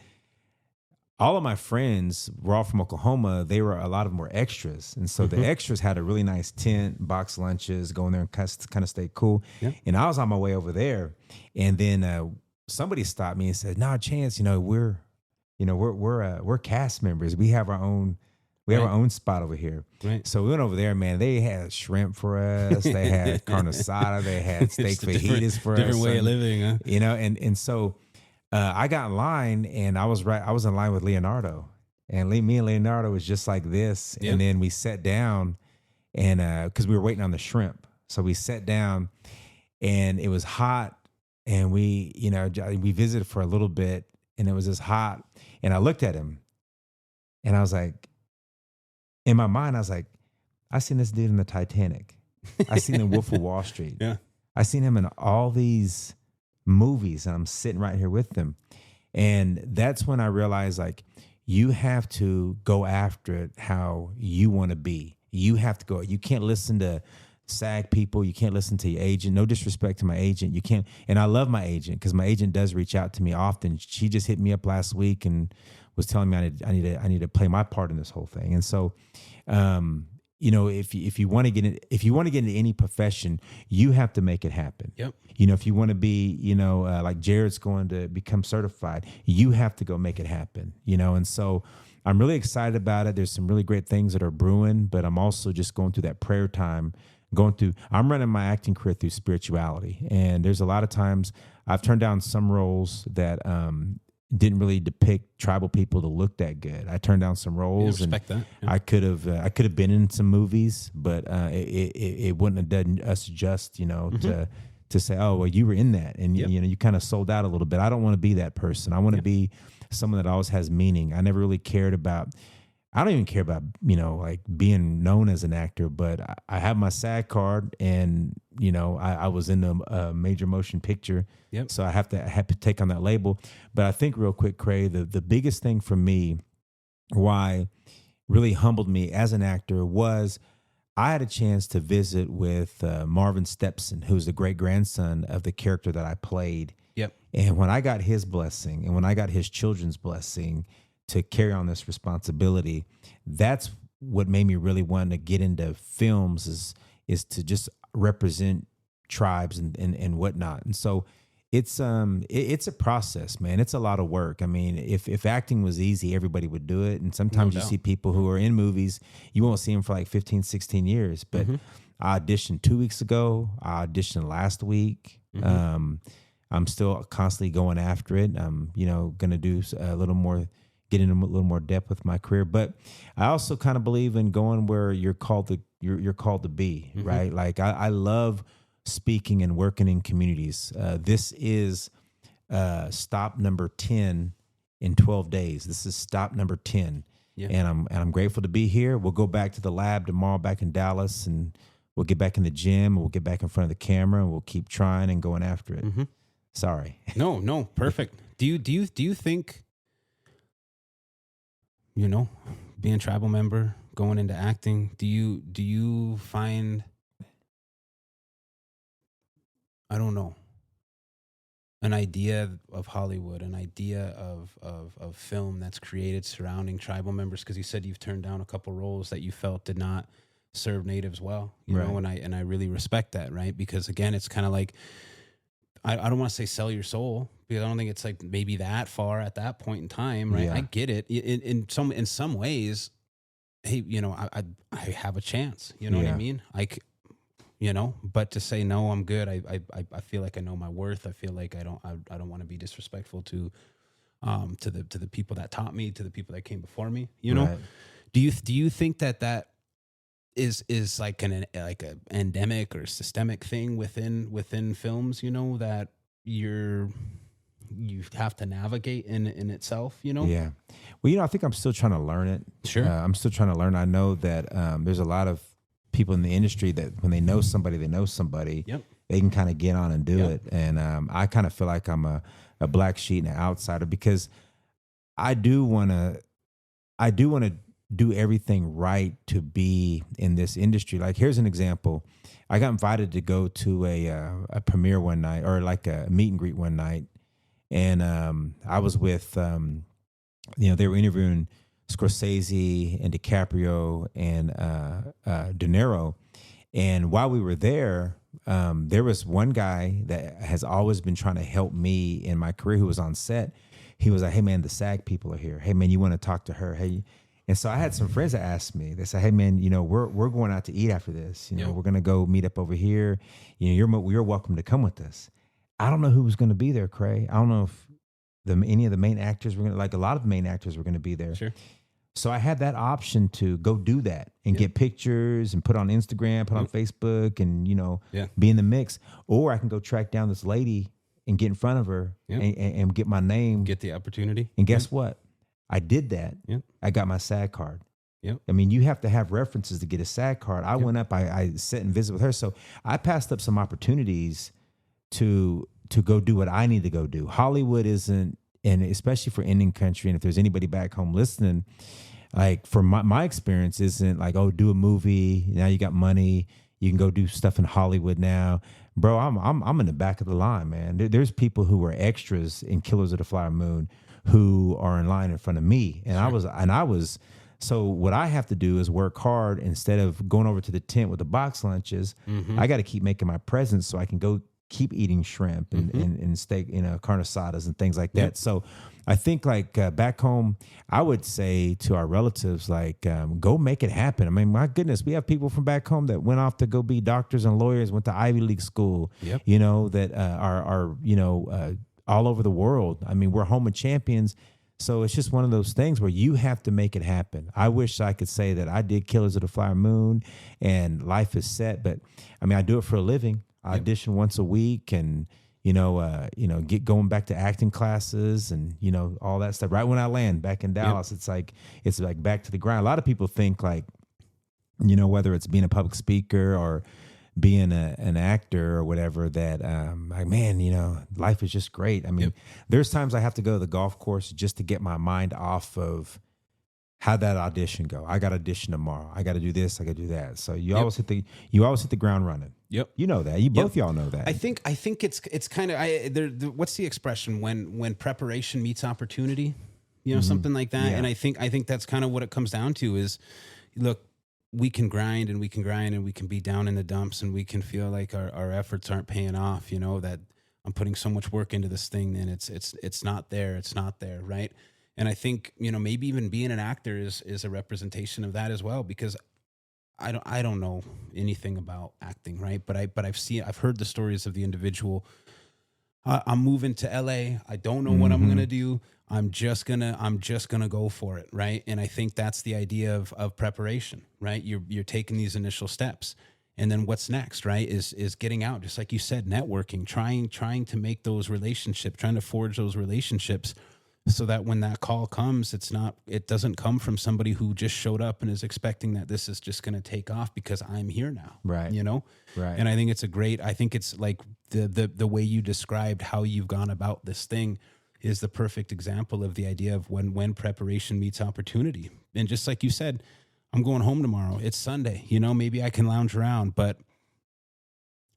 C: all of my friends were all from Oklahoma. They were, a lot of them were extras. And so the extras had a really nice tent, box lunches, going there and kind of stay cool. Yeah. And I was on my way over there. And then somebody stopped me and said, "No, Chance, you know, we're cast members. We have our own, our own spot over here." Right. So we went over there, man. They had shrimp for us. They had carne asada. They had steak fajitas for us.
B: Different way of living, huh?
C: You know, and so I got in line, and I was in line with Leonardo, and me and Leonardo was just like this. And then we sat down, and because we were waiting on the shrimp, so we sat down, and it was hot, and we visited for a little bit, and it was just hot, and I looked at him, and I was like, in my mind, I was like, I seen this dude in the Titanic, I seen him in Wolf of Wall Street, I seen him in all these movies, and I'm sitting right here with them. And that's when I realized, like, you have to go after it how you want to be. You have to go. You can't listen to SAG people. You can't listen to your agent. No disrespect to my agent. You can't. And I love my agent, because my agent does reach out to me often. She just hit me up last week and was telling me I need to play my part in this whole thing. And so, you know, if you want to get into any profession, you have to make it happen. Yep. You know, if you want to be, you know, like Jared's going to become certified, you have to go make it happen. You know, and so I'm really excited about it. There's some really great things that are brewing, but I'm also just going through that prayer time. I'm running my acting career through spirituality, and there's a lot of times I've turned down some roles that didn't really depict tribal people to look that good. I turned down some roles, and I could have been in some movies, but it wouldn't have done us just, you know, to say, oh, well, you were in that, and you know, you kind of sold out a little bit. I don't want to be that person. I want to be someone that always has meaning. I never really cared about. I don't even care about, you know, like being known as an actor, but I have my SAG card, and, you know, I was in a major motion picture. Yep. So I have to take on that label. But I think real quick, Craig, the biggest thing for me, why really humbled me as an actor, was I had a chance to visit with Marvin Stepson, who's the great grandson of the character that I played. Yep. And when I got his blessing, and when I got his children's blessing to carry on this responsibility, that's what made me really want to get into films, is to just represent tribes and whatnot. And so it's a process, man. It's a lot of work. I mean, if acting was easy, everybody would do it. And sometimes you see people who are in movies, you won't see them for like 15, 16 years. But I auditioned 2 weeks ago. I auditioned last week. I'm still constantly going after it. I'm, going to do a little more, get into a little more depth with my career. But I also kind of believe in going where you're called to, you're called to be, right? Like I love speaking and working in communities. This is stop number 10 in 12 days. This is stop number 10. Yeah. And I'm grateful to be here. We'll go back to the lab tomorrow back in Dallas, and we'll get back in the gym. We'll get back in front of the camera, and we'll keep trying and going after it. Sorry.
B: No, perfect. Do you think, being a tribal member, going into acting, do you find, I don't know, an idea of Hollywood, an idea of film that's created surrounding tribal members? Because you said you've turned down a couple roles that you felt did not serve natives well, you know, and I really respect that, right? Because again, it's kind of like, I don't want to say sell your soul, because I don't think it's like maybe that far at that point in time, right? Yeah. I get it. In some ways, hey, I have a chance. You know what I mean? But to say no, I'm good. I feel like I know my worth. I feel like I don't want to be disrespectful to the people that taught me, to the people that came before me. You know, do you think that is like a endemic or systemic thing within films? That you have to navigate in itself.
C: Yeah. Well, I think I'm still trying to learn it.
B: Sure.
C: I'm still trying to learn. I know that there's a lot of people in the industry that when they know somebody,
B: Yep.
C: They can kind of get on and do it. And I kind of feel like I'm a black sheep and an outsider, because I do want to do everything right to be in this industry. Like, here's an example. I got invited to go to a premiere one night, or like a meet and greet one night. And I was with, they were interviewing Scorsese and DiCaprio and De Niro. And while we were there was one guy that has always been trying to help me in my career, who was on set. He was like, "Hey man, the SAG people are here. Hey man, you want to talk to her? Hey." And so I had some friends that asked me, they said, "Hey man, we're going out to eat after this. We're going to go meet up over here. You're welcome to come with us." I don't know who was going to be there, Cray. I don't know if any of the main actors were going to, like a lot of the main actors were going to be there.
B: Sure.
C: So I had that option to go do that and get pictures and put on Instagram, put on Facebook, and, be in the mix. Or I can go track down this lady and get in front of her and get my name.
B: Get the opportunity.
C: And guess what? I did that.
B: Yep.
C: I got my SAG card.
B: Yep.
C: I mean, you have to have references to get a SAG card. I went up, I sat and visited with her. So I passed up some opportunities to go do what I need to go do. Hollywood isn't, and especially for Indian country, and if there's anybody back home listening, like for my experience isn't like, oh, do a movie, now you got money, you can go do stuff in Hollywood now. Bro, I'm in the back of the line, man. There's people who were extras in Killers of the Flower Moon who are in line in front of me. And
B: sure.
C: I was so what I have to do is work hard instead of going over to the tent with the box lunches. I got to keep making my presence so I can go keep eating shrimp and steak, carne asadas and things like that. So I think like back home, I would say to our relatives, like, go make it happen. I mean, my goodness, we have people from back home that went off to go be doctors and lawyers, went to Ivy League school, that are all over the world. I mean, we're home of champions. So it's just one of those things where you have to make it happen. I wish I could say that I did Killers of the Flower Moon and life is set, but I mean, I do it for a living. I audition once a week and, get going back to acting classes and, all that stuff. Right when I land back in Dallas, it's like back to the grind. A lot of people think like, whether it's being a public speaker or being an actor or whatever, that like, man, life is just great. I mean, there's times I have to go to the golf course just to get my mind off of how'd that audition go. I got to audition tomorrow. I got to do this. I got to do that. So you always hit the ground running.
B: Yep.
C: You know that. You both y'all know that.
B: I think it's kind of what's the expression when preparation meets opportunity, something like that. Yeah. And I think that's kind of what it comes down to is, look, we can grind and we can be down in the dumps and we can feel like our efforts aren't paying off, that I'm putting so much work into this thing and it's not there. It's not there. Right. And I think, maybe even being an actor is a representation of that as well, because I don't know anything about acting, right? But I've heard the stories of the individual I'm moving to LA. I don't know what I'm gonna do. I'm just gonna go for it, right? And I think that's the idea of preparation, right? You're taking these initial steps, and then what's next, right? Is getting out, just like you said, networking, trying to make those relationships, trying to forge those relationships, so that when that call comes, it doesn't come from somebody who just showed up and is expecting that this is just gonna take off because I'm here now,
C: Right.
B: You know,
C: Right.
B: And I think it's like the way you described how you've gone about this thing is the perfect example of the idea of when preparation meets opportunity. And just like you said, I'm going home tomorrow. It's Sunday, you know, maybe I can lounge around, but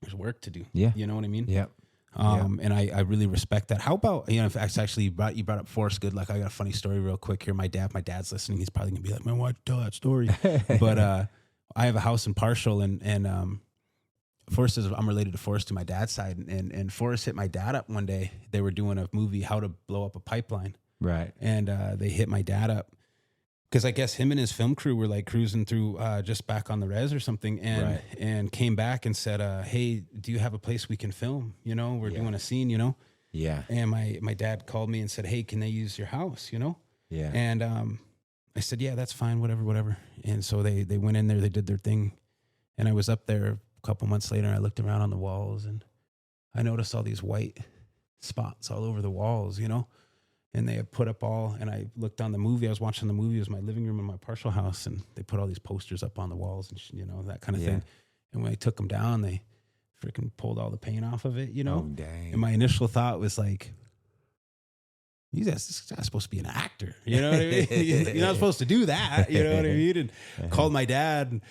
B: there's work to do.
C: Yeah.
B: You know what I mean?
C: Yeah.
B: And I really respect that. How about, you know, if actually you brought up Forrest Goodluck, I got a funny story real quick here. My dad's listening. He's probably gonna be like, man, why'd you tell that story? But I have a house in Parshall, and Forrest I'm related to Forrest to my dad's side, and Forrest hit my dad up one day. They were doing a movie, How to Blow Up a Pipeline.
C: Right.
B: And they hit my dad up because I guess him and his film crew were like cruising through just back on the res or something, and came back and said, hey, do you have a place we can film? You know, we're doing a scene, you know?
C: Yeah.
B: And my dad called me and said, hey, can they use your house, you know?
C: Yeah.
B: And I said, yeah, that's fine, whatever. And so they went in there, they did their thing. And I was up there a couple months later, and I looked around on the walls, and I noticed all these white spots all over the walls, you know? And they had put up and I looked on the movie. I was watching the movie. It was my living room in my partial house, and they put all these posters up on the walls and, you know, that kind of thing. And when I took them down, they freaking pulled all the paint off of it, you know?
C: Oh, dang.
B: And my initial thought was like, this guy's supposed to be an actor. You know what I mean? You're not supposed to do that. You know what I mean? And called my dad, and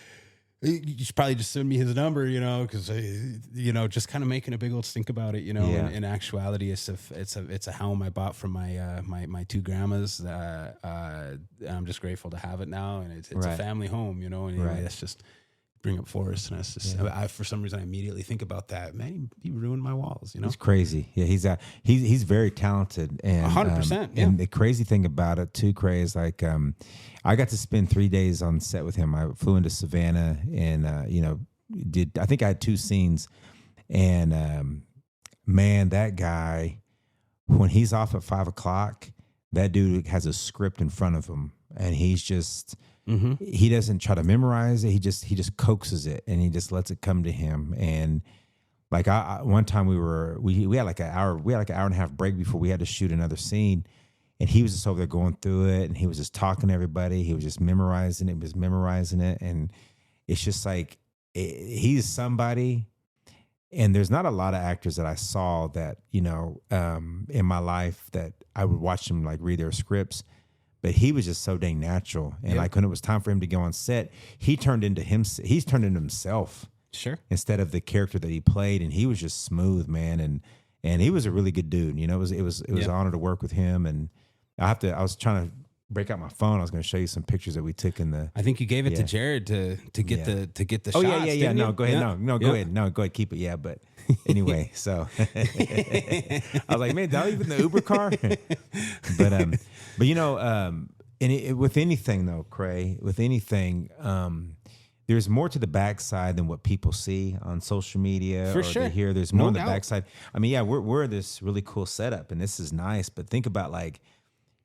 B: you should probably just send me his number, you know, because you know, just kind of making a big old stink about it, you know.
C: Yeah.
B: In actuality, it's a helm I bought from my two grandmas. I'm just grateful to have it now, and it's a family home, you know. And anyway, that's just bring up Forrest, and that's just I for some reason I immediately think about that. Man, he ruined my walls, you know.
C: He's crazy. Yeah, he's very talented, and
B: 100%.
C: And the crazy thing about it too, Cray, is like I got to spend 3 days on set with him. I flew into Savannah, and you know, I think I had 2 scenes, and man, that guy, when he's off at 5 o'clock, that dude has a script in front of him, and he's just. Mm-hmm. He doesn't try to memorize it. He just coaxes it, and he just lets it come to him. And like one time we had like an hour and a half break before we had to shoot another scene, and he was just over there going through it, and he was just talking to everybody. He was just memorizing it, and it's just like he's somebody. And there's not a lot of actors that I saw that, you know, in my life that I would watch them like read their scripts. But he was just so dang natural, and like when it was time for him to go on set, he's turned into himself,
B: sure,
C: instead of the character that he played, and he was just smooth, man, and he was a really good dude. You know, it was an honor to work with him, and I was trying to break out my phone. I was going to show you some pictures that we took in the.
B: I think you gave it to Jared to get the
C: Oh
B: shots.
C: yeah. No, go ahead.
B: Yeah.
C: No, go ahead. No, go ahead. Keep it. Yeah, but anyway, so I was like, man, did I leave it in the Uber car? But you know, and with anything though, Cray, with anything, there's more to the backside than what people see on social media
B: For
C: or
B: sure.
C: they hear. There's more
B: No
C: on the
B: doubt.
C: backside. I mean, yeah, we're this really cool setup, and this is nice. But think about like,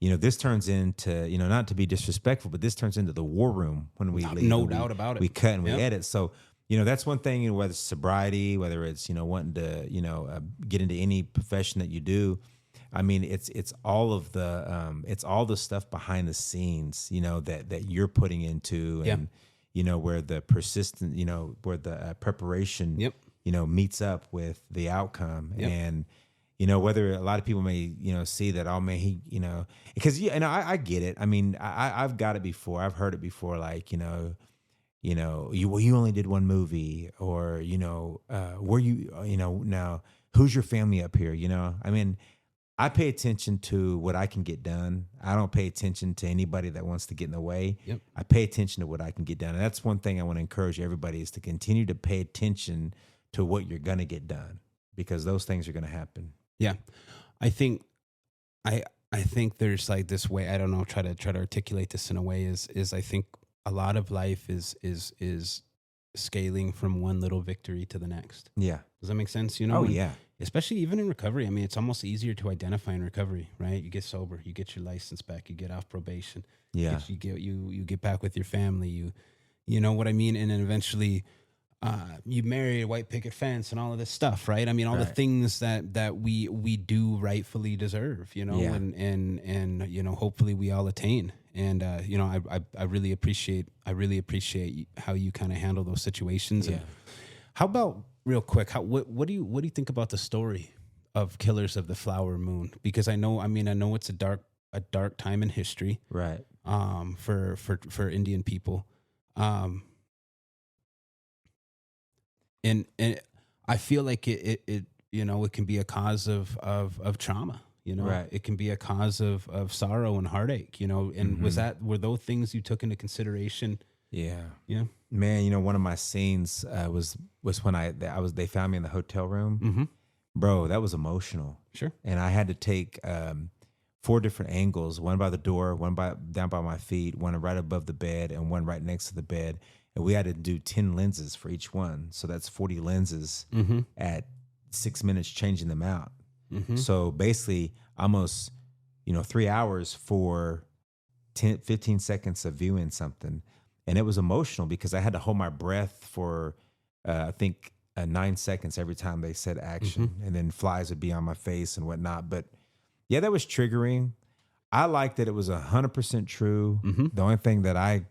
C: you know, this turns into, you know, not to be disrespectful, but this turns into the war room when we leave.
B: No doubt about it.
C: We cut and we edit. So, you know, that's one thing, you know, whether it's sobriety, whether it's, you know, wanting to, you know, get into any profession that you do. I mean, it's all of the stuff behind the scenes, you know, that you're putting into, and you know, where the persistent, you know, where the preparation, you know, meets up with the outcome, and you know, whether a lot of people may, you know, see that, oh man, he, you know, because I get it. I mean, I've got it before. I've heard it before, like, you know, you only did one movie, or you know, were you know, now who's your family up here? You know, I mean, I pay attention to what I can get done. I don't pay attention to anybody that wants to get in the way. I pay attention to what I can get done, and that's one thing I want to encourage everybody is to continue to pay attention to what you're gonna get done, because those things are gonna happen.
B: Yeah, I think there's like this way. I don't know. Try to articulate this in a way. Is I think a lot of life is scaling from one little victory to the next.
C: Yeah.
B: Does that make sense? You know.
C: Oh yeah.
B: especially even in recovery. I mean, it's almost easier to identify in recovery, right? You get sober, you get your license back, you get off probation.
C: Yeah.
B: You get back with your family. You know what I mean? And then eventually you marry a white picket fence and all of this stuff, right? I mean, all the things that we do rightfully deserve, you know, and you know, hopefully we all attain. And you know, I really appreciate how you kind of handle those situations.
C: Yeah.
B: And how about real quick, what do you think about the story of Killers of the Flower Moon? Because I know it's a dark time in history,
C: Right.
B: For Indian people. And I feel like it you know, it can be a cause of trauma, you know,
C: Right.
B: It can be a cause of sorrow and heartache, you know, and were those things you took into consideration?
C: Yeah.
B: Yeah.
C: Man, you know, one of my scenes was when they found me in the hotel room.
B: Mm-hmm.
C: Bro, that was emotional.
B: Sure.
C: And I had to take 4 different angles, one by the door, one down by my feet, one right above the bed, and one right next to the bed. And we had to do 10 lenses for each one. So that's 40 lenses at 6 minutes changing them out.
B: Mm-hmm.
C: So basically almost, you know, 3 hours for 15 seconds of viewing something. And it was emotional because I had to hold my breath for, I think, 9 seconds every time they said action. And then flies would be on my face and whatnot. But yeah, that was triggering. I liked that it was 100% true. The only thing that I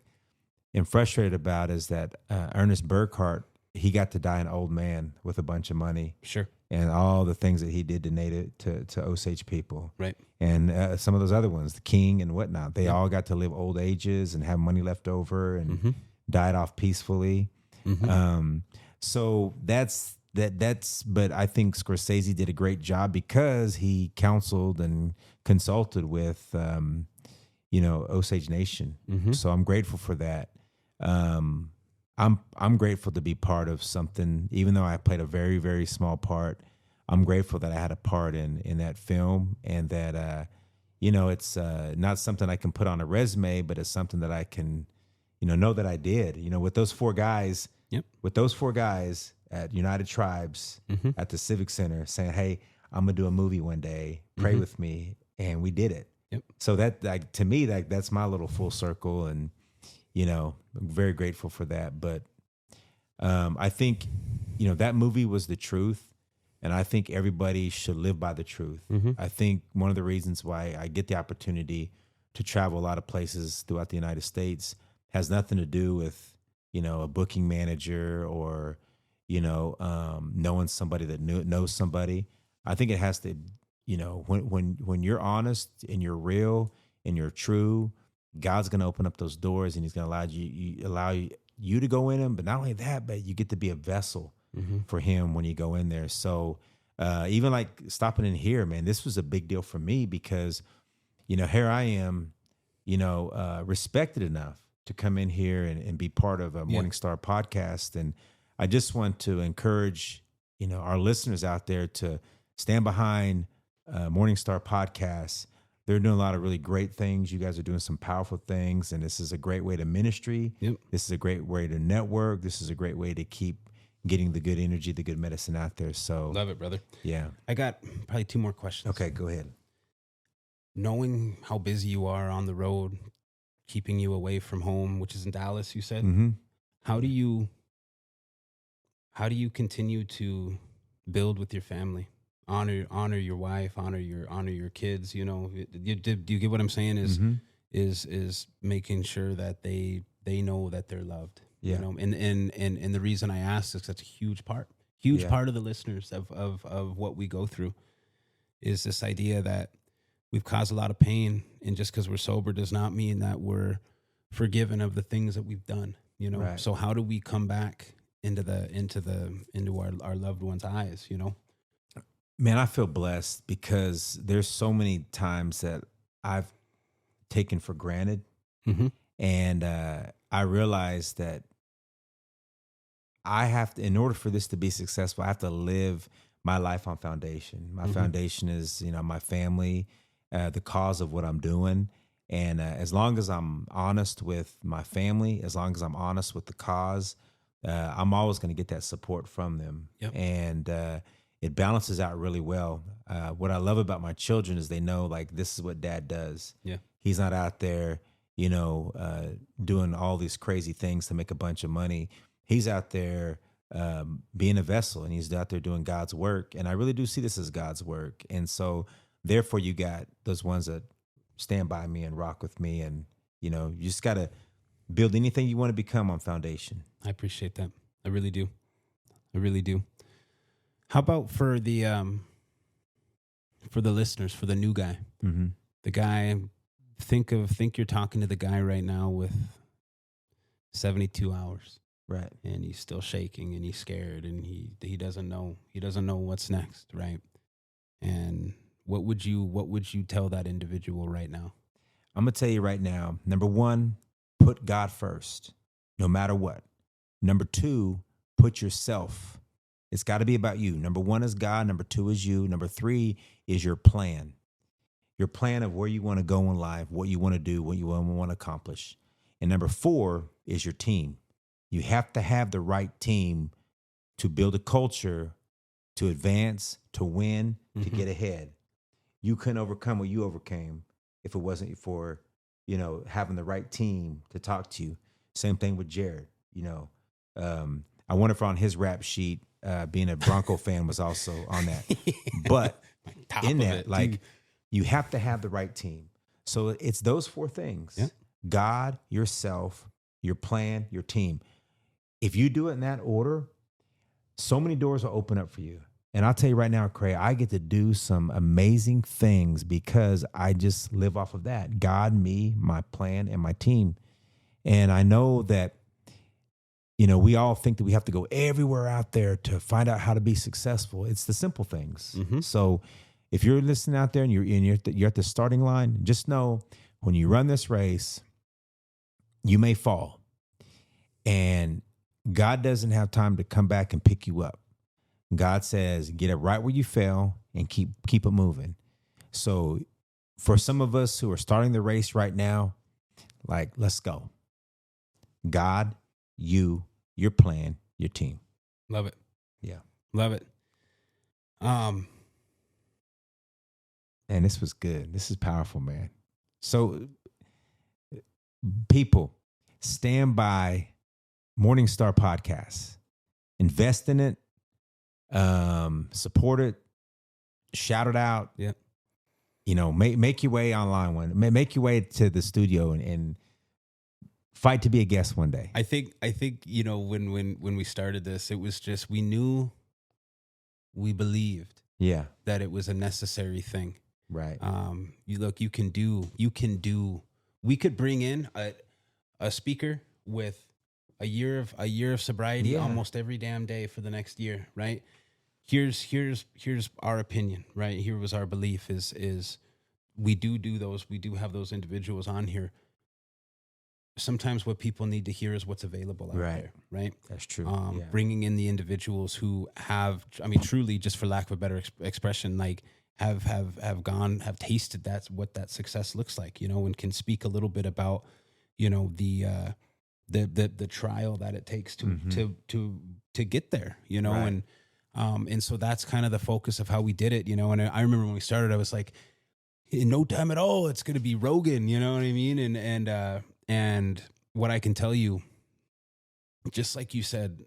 C: am frustrated about is that Ernest Burkhart, he got to die an old man with a bunch of money.
B: Sure.
C: And all the things that he did to Osage people.
B: Right.
C: And some of those other ones, the king and whatnot, they all got to live old ages and have money left over and died off peacefully. So that's, but I think Scorsese did a great job because he counseled and consulted with, you know, Osage Nation. So I'm grateful for that. I'm grateful to be part of something, even though I played a very, very small part. I'm grateful that I had a part in that film, and that you know, it's not something I can put on a resume, but it's something that I can, you know that I did. You know, with those 4 guys, at United Tribes at the Civic Center, saying, "Hey, I'm gonna do a movie one day. Pray with me," and we did it.
B: Yep.
C: So that, like, to me, that's my little full circle, and you know, I'm very grateful for that. But I think, you know, that movie was the truth. And I think everybody should live by the truth. I think one of the reasons why I get the opportunity to travel a lot of places throughout the United States has nothing to do with, you know, a booking manager or, you know, knowing somebody that knows somebody. I think it has to, you know, when you're honest and you're real and you're true, God's going to open up those doors and he's going to allow you to go in them. But not only that, but you get to be a vessel for him when you go in there. So even like stopping in here, man, this was a big deal for me because, you know, here I am, you know, respected enough to come in here and be part of a MorningStar podcast. And I just want to encourage, you know, our listeners out there to stand behind MorningStar Podcast. They're doing a lot of really great things. You guys are doing some powerful things, and this is a great way to ministry. This is a great way to network. This is a great way to keep getting the good energy, the good medicine out there. So
B: Love it, brother.
C: Yeah.
B: I got probably 2 more questions.
C: Okay, go ahead.
B: Knowing how busy you are on the road, keeping you away from home, which is in Dallas, you said, how do you continue to build with your family? Honor your wife, honor your kids. You know, do you get what I'm saying? Is making sure that they know that they're loved.
C: Yeah.
B: You know, and the reason I asked is that's a huge part of the listeners of what we go through is this idea that we've caused a lot of pain, and just because we're sober does not mean that we're forgiven of the things that we've done. You know,
C: Right.
B: So how do we come back into our loved ones' eyes? You know.
C: Man, I feel blessed because there's so many times that I've taken for granted. And I realized that I have to, in order for this to be successful, I have to live my life on foundation. My foundation is, you know, my family, the cause of what I'm doing. And as long as I'm honest with my family, as long as I'm honest with the cause, I'm always going to get that support from them.
B: Yep.
C: And it balances out really well. What I love about my children is they know like this is what dad does.
B: Yeah.
C: He's not out there, doing all these crazy things to make a bunch of money. He's out there being a vessel, and he's out there doing God's work. And I really do see this as God's work. And so therefore you got those ones that stand by me and rock with me. And, you just got to build anything you want to become on foundation.
B: I appreciate that. I really do. I really do. How about for the listeners, for the new guy, the guy, think you're talking to the guy right now with 72 hours.
C: Right.
B: And he's still shaking and he's scared and he doesn't know what's next. Right. And what would you tell that individual right now?
C: I'm going to tell you right now, number one, put God first, no matter what. Number two, put yourself. It's got to be about you. Number one is God. Number two is you. Number three is your plan of where you want to go in life, what you want to do, what you want to accomplish. And number four is your team. You have to have the right team to build a culture, to advance, to win, to get ahead. You couldn't overcome what you overcame if it wasn't for, having the right team to talk to you. Same thing with Jared. I wonder if on his rap sheet, being a Bronco fan was also on that. But in that, you have to have the right team. So it's those four things.
B: Yeah.
C: God, yourself, your plan, your team. If you do it in that order, so many doors will open up for you. And I'll tell you right now, Craig, I get to do some amazing things because I just live off of that. God, me, my plan, and my team. And I know that, we all think that we have to go everywhere out there to find out how to be successful. It's the simple things. So if you're listening out there and you're at the starting line, just know when you run this race, you may fall. And God doesn't have time to come back and pick you up. God says, get it right where you fell and keep it moving. So for some of us who are starting the race right now, let's go. God, you, your plan, your team.
B: Love it.
C: Yeah.
B: Love it.
C: And this was good. This is powerful, man. So people, stand by MorningStar Podcast. Invest in it. Support it. Shout it out.
B: Yeah.
C: Make your way online make your way to the studio and fight to be a guest one day.
B: I think when we started this, it was just we believed that it was a necessary thing.
C: Right.
B: We could bring in a speaker with a year of sobriety almost every damn day for the next year, right? Here's our opinion, right? Here was our belief is we do those, we do have those individuals on here. Sometimes what people need to hear is what's available out there, right?
C: That's true.
B: Bringing in the individuals who have, truly, just for lack of a better expression, have tasted what that success looks like, and can speak a little bit about, the trial that it takes to get there,
C: Right.
B: and so that's kind of the focus of how we did it, and I remember when we started, I was like, in no time at all, it's going to be Rogan, you know what I mean? And what I can tell you, just like you said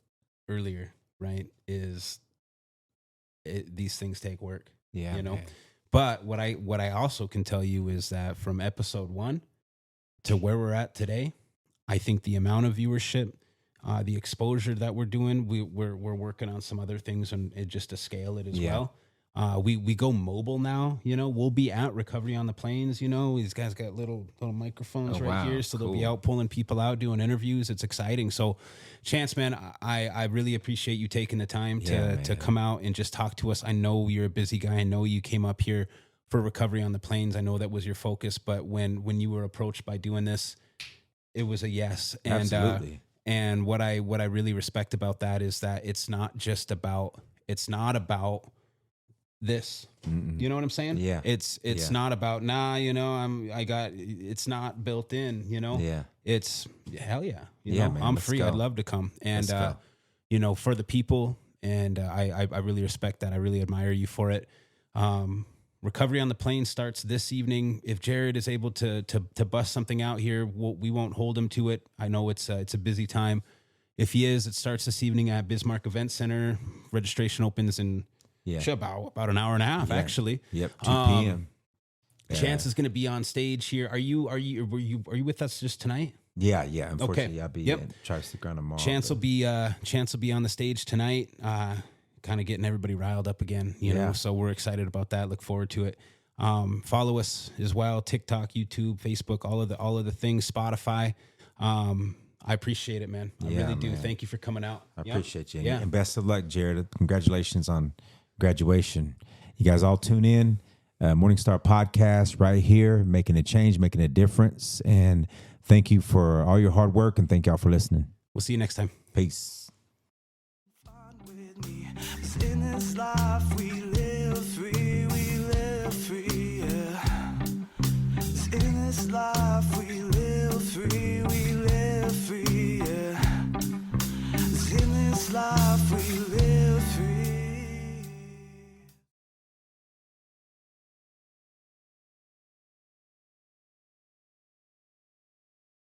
B: earlier, right, is these things take work,
C: man.
B: But what I also can tell you is that from episode 1 to where we're at today, I think the amount of viewership, the exposure that we're doing, we're working on some other things and just to scale it as well. We go mobile now, we'll be at Recovery on the Plains, these guys got little microphones here. So
C: cool.
B: They'll be out pulling people out, doing interviews. It's exciting. So Chance, man, I really appreciate you taking the time to come out and just talk to us. I know you're a busy guy. I know you came up here for Recovery on the Plains. I know that was your focus, but when you were approached by doing this, it was a yes. And,
C: absolutely.
B: And what I really respect about that is that it's not about this.
C: Mm-mm.
B: You know what I'm saying?
C: Yeah.
B: It's not about, it's not built in,
C: Yeah.
B: It's hell yeah.
C: Yeah, man,
B: I'm
C: let's
B: free.
C: go.
B: I'd love to come. And,
C: Let's go.
B: for the people And I really respect that. I really admire you for it. Recovery on the Plane starts this evening. If Jared is able to bust something out here, we won't hold him to it. I know it's a busy time. If he is, it starts this evening at Bismarck Event Center. Registration opens in about an hour and a half, actually.
C: Yep, 2 p.m.
B: Chance is going to be on stage here. Are you with us just tonight?
C: Yeah. Unfortunately, I'll be in Charles the Ground tomorrow.
B: Chance will be on the stage tonight, kind of getting everybody riled up again. You know, so we're excited about that. Look forward to it. Follow us as well: TikTok, YouTube, Facebook, all of the things, Spotify. I appreciate it, man. I really do. Thank you for coming out.
C: I appreciate you. Yeah. And best of luck, Jared. Congratulations on graduation. You guys all tune in. MorningStar Podcast right here, making a change, making a difference. And thank you for all your hard work, and thank y'all for listening.
B: We'll see you next time.
C: Peace.
D: In this life we live free, yeah. In this life